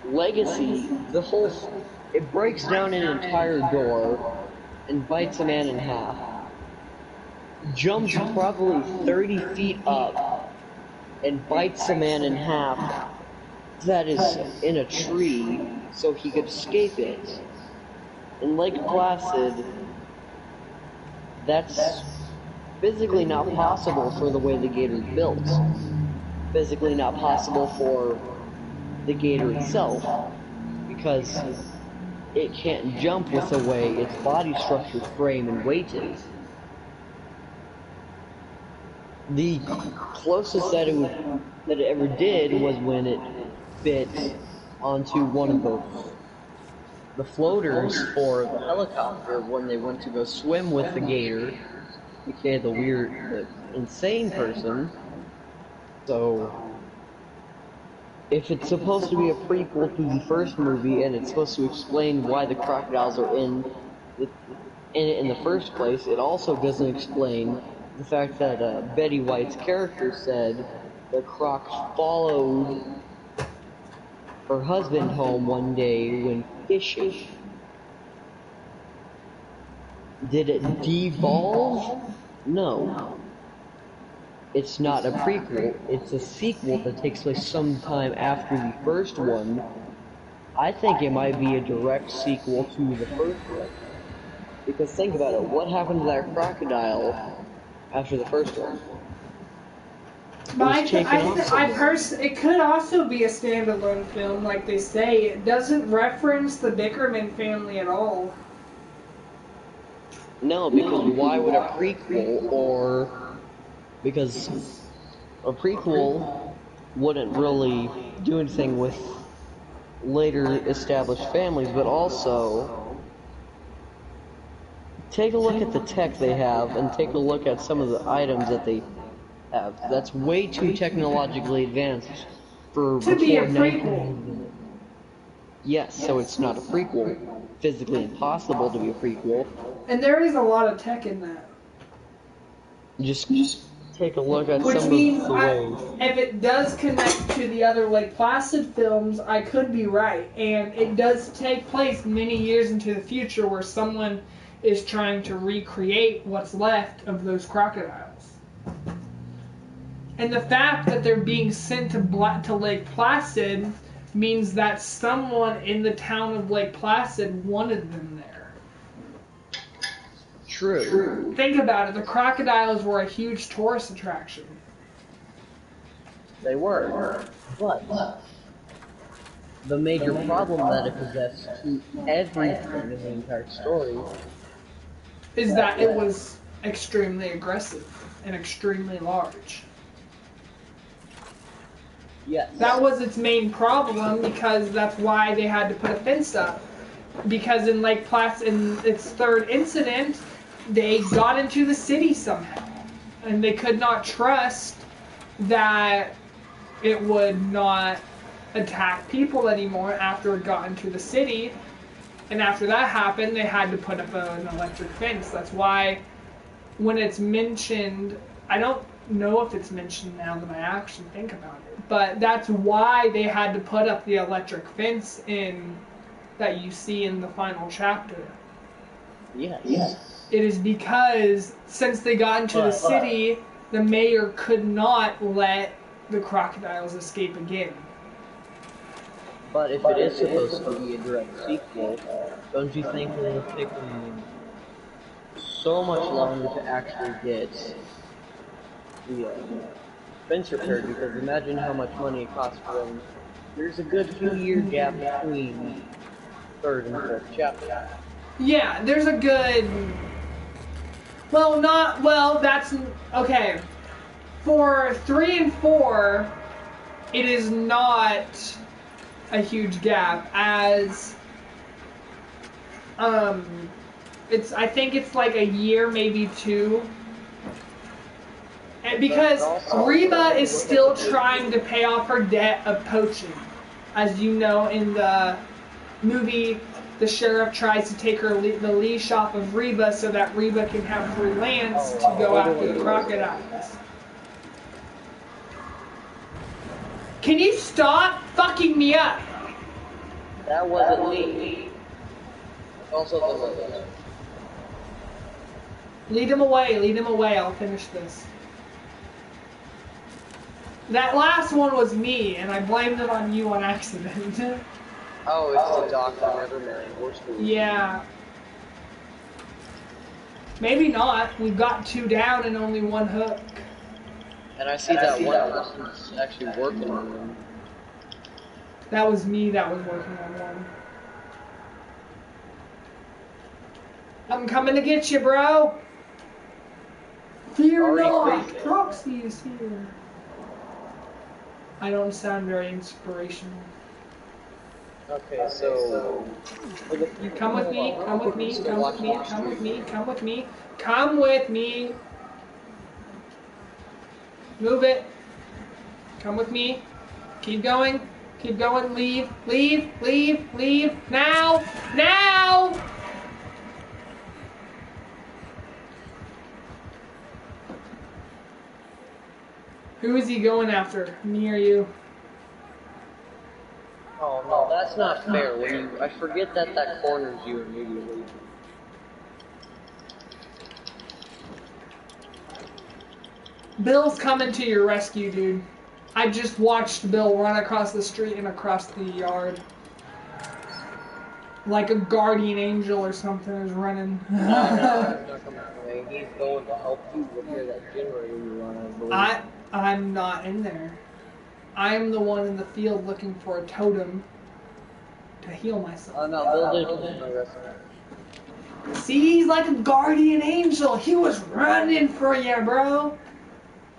Legacy, it breaks down an entire door and bites a man in half. Jumps probably 30 feet up and bites a man in half that is in a tree so he could escape it. In Lake Placid, that's physically not possible for the way the gator's built. Physically not possible for the gator itself, because it can't jump with the way its body structure, frame, and weight is. The closest that it ever did was when it bit onto one of the floaters for the helicopter when they went to go swim with the gator, aka the insane person. So, if it's supposed to be a prequel to the first movie and it's supposed to explain why the crocodiles are in it in the first place, it also doesn't explain the fact that Betty White's character said the crocs followed her husband home one day when fishing. Did it devolve? No. It's not a prequel, it's a sequel that takes place sometime after the first one. I think it might be a direct sequel to the first one. Because think about it, what happened to that crocodile after the first one? But it could also be a standalone film, like they say. It doesn't reference the Bickerman family at all. No, because why would a prequel, because a prequel wouldn't really do anything with later established families, but also take a look at the tech they have and take a look at some of the items that they have. That's way too technologically advanced for to be a prequel. Yes, so it's not a prequel. Physically impossible to be a prequel. And there is a lot of tech in that. Just take a look at Which some means of the ways. If it does connect to the other Lake Placid films, I could be right. And it does take place many years into the future where someone is trying to recreate what's left of those crocodiles. And the fact that they're being sent to Lake Placid means that someone in the town of Lake Placid wanted them there. True. Think about it. The crocodiles were a huge tourist attraction. They were. But the major problem that it possessed to everything in the entire story is that it was extremely aggressive and extremely large. Yes. That was its main problem, because that's why they had to put a fence up. Because in Lake Placid, in its third incident, they got into the city somehow. And they could not trust that it would not attack people anymore after it got into the city. And after that happened, they had to put up an electric fence. That's why when it's mentioned, I don't know if it's mentioned now that I actually think about it, but that's why they had to put up the electric fence in that you see in the final chapter. Yes. It is because since they got into the city, the mayor could not let the crocodiles escape again. But if it is supposed to be a direct sequel, don't you think it will take them so much longer to actually get the fence repaired? Because imagine how much money it costs for them. There's a good few-year gap between third and fourth chapter. Yeah, there's a good... Well, that's... Okay. For 3 and 4, it is not a huge gap, as... I think it's like a year, maybe 2. And because Reba is still trying to pay off her debt of poaching. As you know, in the movie, the sheriff tries to take the leash off of Reba so that Reba can have free lands to go after the crocodiles. Can you stop fucking me up? That wasn't me. Also the lizard. Lead him away, I'll finish this. That last one was me, and I blamed it on you on accident. Oh, it's the doctor, never mind. Yeah. Maybe not. We've got 2 down and only 1 hook. And I see that one person's actually working on them. That was me that was working on one. I'm coming to get you, bro. Fear not. Proxy is here. I don't sound very inspirational. Okay, so... Come with me, come with me, come with me, come with me, come with me, come with me. Move it. Come with me. Keep going. Keep going. Leave. Leave. Leave. Leave. Now. Now. Who is he going after? Me or you? Oh no, that's not fair. I forget that corners you immediately. Bill's coming to your rescue, dude. I just watched Bill run across the street and across the yard. Like a guardian angel or something is running. No, he's not coming away. He's going to help you repair that generator you run, I believe. I'm not in there. I'm the one in the field looking for a totem to heal myself. Oh no, Bill didn't come to my rescue. See, he's like a guardian angel. He was running for you, bro.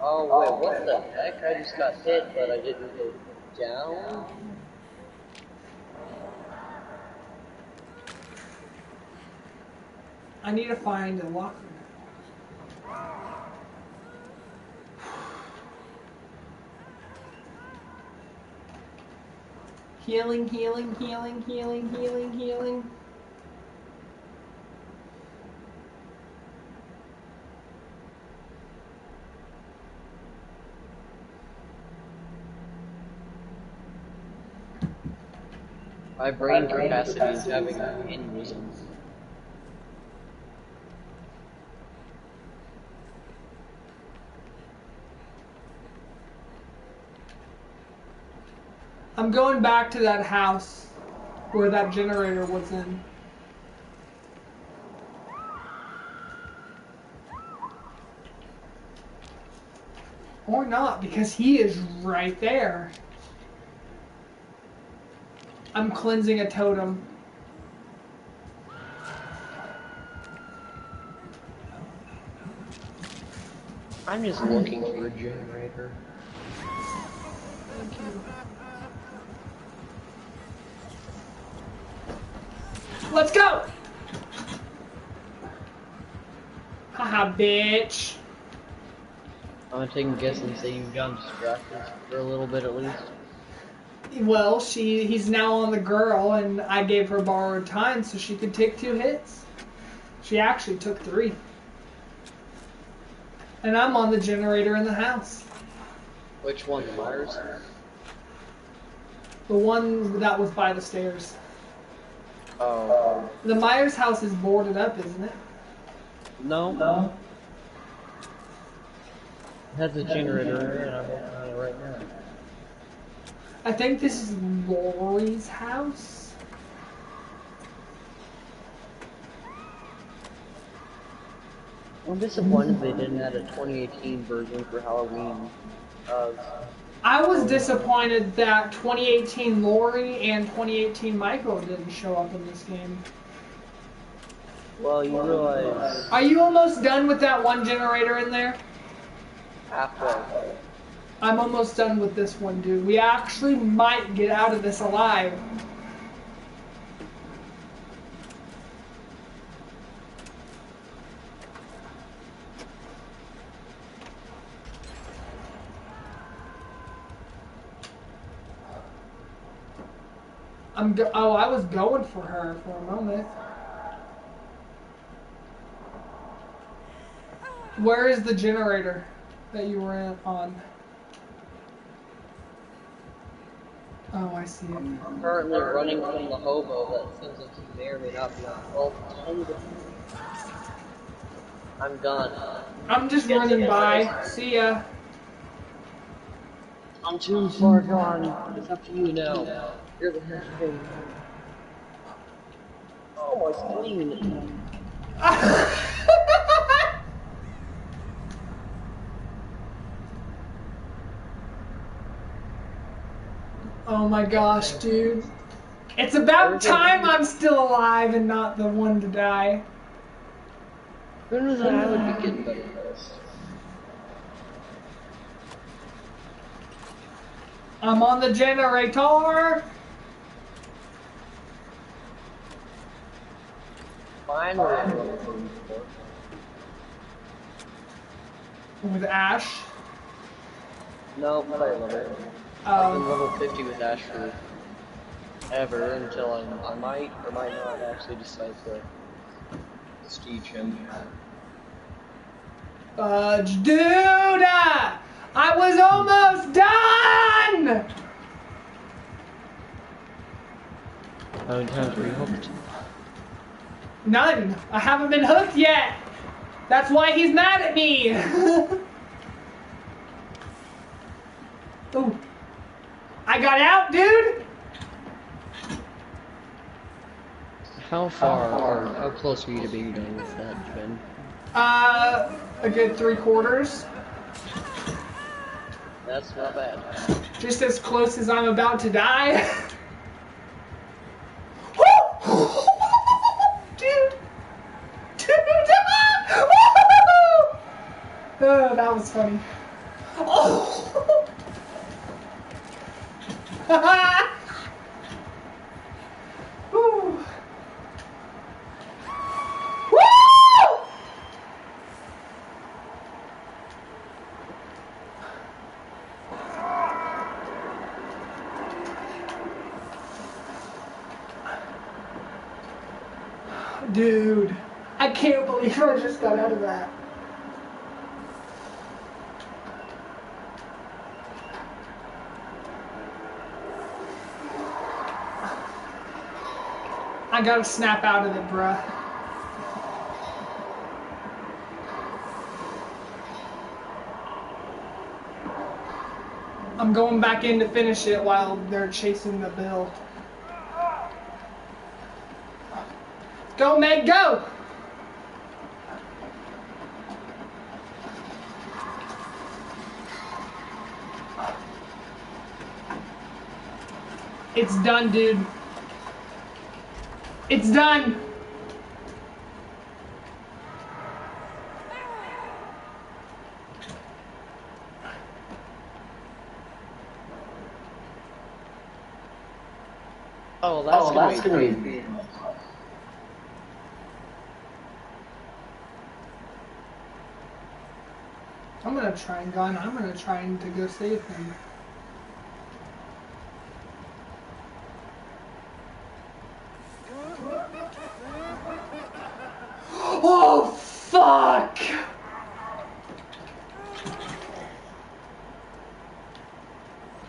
Oh wait, what the heck? I just got hit, but I didn't go down? I need to find a locker. Healing, healing, healing, healing, healing, healing. My brain capacity is having an aneurysm. I'm going back to that house where that generator was in. Or not, because he is right there. I'm cleansing a totem. I'm just looking for a generator. Thank you. Let's go! Haha, bitch. I'm gonna take a guess and say you've gotten distracted for a little bit at least. Well, he's now on the girl, and I gave her borrowed time so she could take 2 hits. She actually took 3. And I'm on the generator in the house. Which one, the Myers? The one that was by the stairs. Oh. The Myers house is boarded up, isn't it? No. Has a generator and I'm working on it right now. I think this is Lori's house. I'm disappointed they didn't add a 2018 version for Halloween of... I was disappointed that 2018 Lori and 2018 Michael didn't show up in this game. Well, you realize... Are you almost done with that one generator in there? Halfway. I'm almost done with this one, dude. We actually might get out of this alive. Oh, I was going for her for a moment. Where is the generator that you were on? Oh, I see it. I'm currently running from the hobo that seems like he may or may not be on 12. I'm done. I'm just running by. See ya. I'm too far gone. It's up to you now. You're the head thing. Oh, my spleen. Oh my gosh, dude. It's about time I'm still alive and not the one to die. Who knew that I would be getting better at this? I'm on the generator. Finally, I'm level 34. With Ash. No, player level. I've been level 50 with Ash for ever until I might or might not actually decide to prestige him. Fudge, dude! I was almost done! How many times were you hooked? None. I haven't been hooked yet. That's why he's mad at me. Ooh. I got out, dude. How far or how close are you to being done with that, Ben? A good 3/4. That's not bad. Just as close as I'm about to die. Dude. Oh, that was funny. Oh. Woo. Woo! Dude, I can't believe I just got out of that. I gotta snap out of it, bruh. I'm going back in to finish it while they're chasing the bill. Go, Meg, go! It's done, dude. It's done! Oh, that's gonna be... I'm gonna try and gun. I'm gonna try and to go save him. Oh, fuck!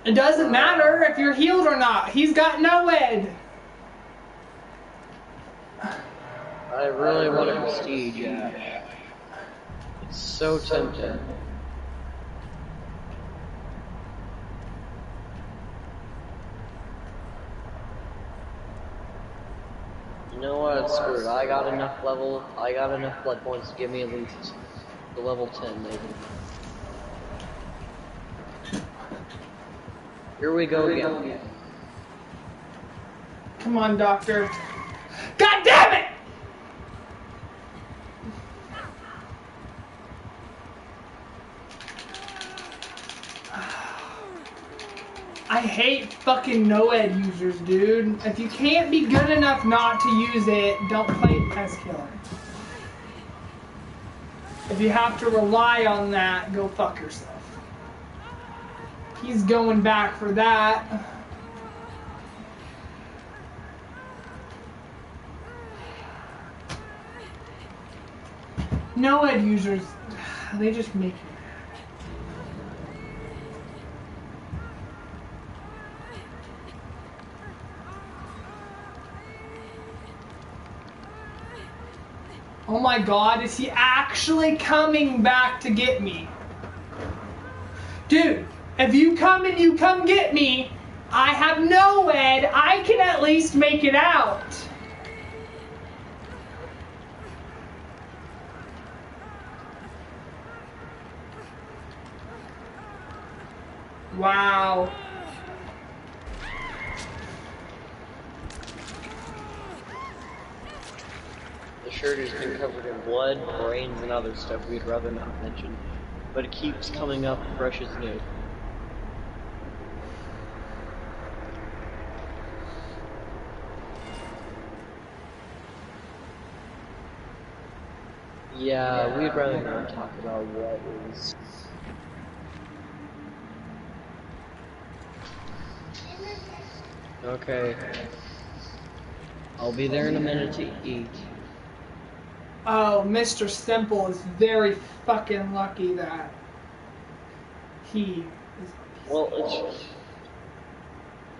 It doesn't matter if you're healed or not. He's got no ed. I really want a prestige, yeah. It's so tempting. You know what? Screw it. I got enough blood points to give me at least the level 10 maybe. Here we go again. Come on, Doctor. God damn it! I hate fucking no-ed users, dude. If you can't be good enough not to use it, don't play Pest Killer. If you have to rely on that, go fuck yourself. He's going back for that. No-ed users, they just make you. Oh my god, is he actually coming back to get me? Dude, if you come and you come get me, I have no ed, I can at least make it out. Wow. The shirt has been covered in blood, brains, and other stuff we'd rather not mention, but it keeps coming up fresh as new. Yeah, we'd rather not talk about what is. Okay. I'll be there in a minute to eat. Oh, Mr. Simple is very fucking lucky that he is. Well, it's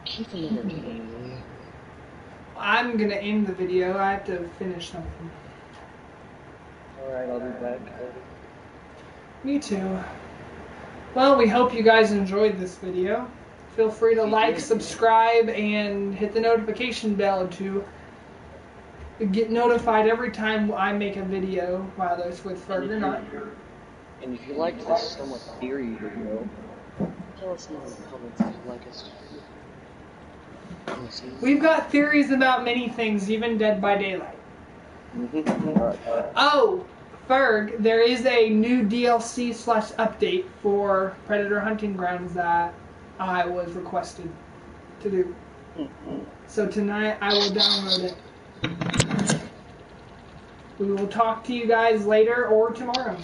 keep him entertaining. I'm gonna end the video. I have to finish something. Alright, I'll be back. Me too. Well, we hope you guys enjoyed this video. Feel free to like, subscribe, and hit the notification bell to get notified every time I make a video, whether it's with Ferg or not. And if you liked this somewhat theory video, tell us in the comments if you'd like us to. We've got theories about many things, even Dead by Daylight. Oh, Ferg, there is a new DLC/update for Predator Hunting Grounds that I was requested to do. So tonight I will download it. We will talk to you guys later or tomorrow.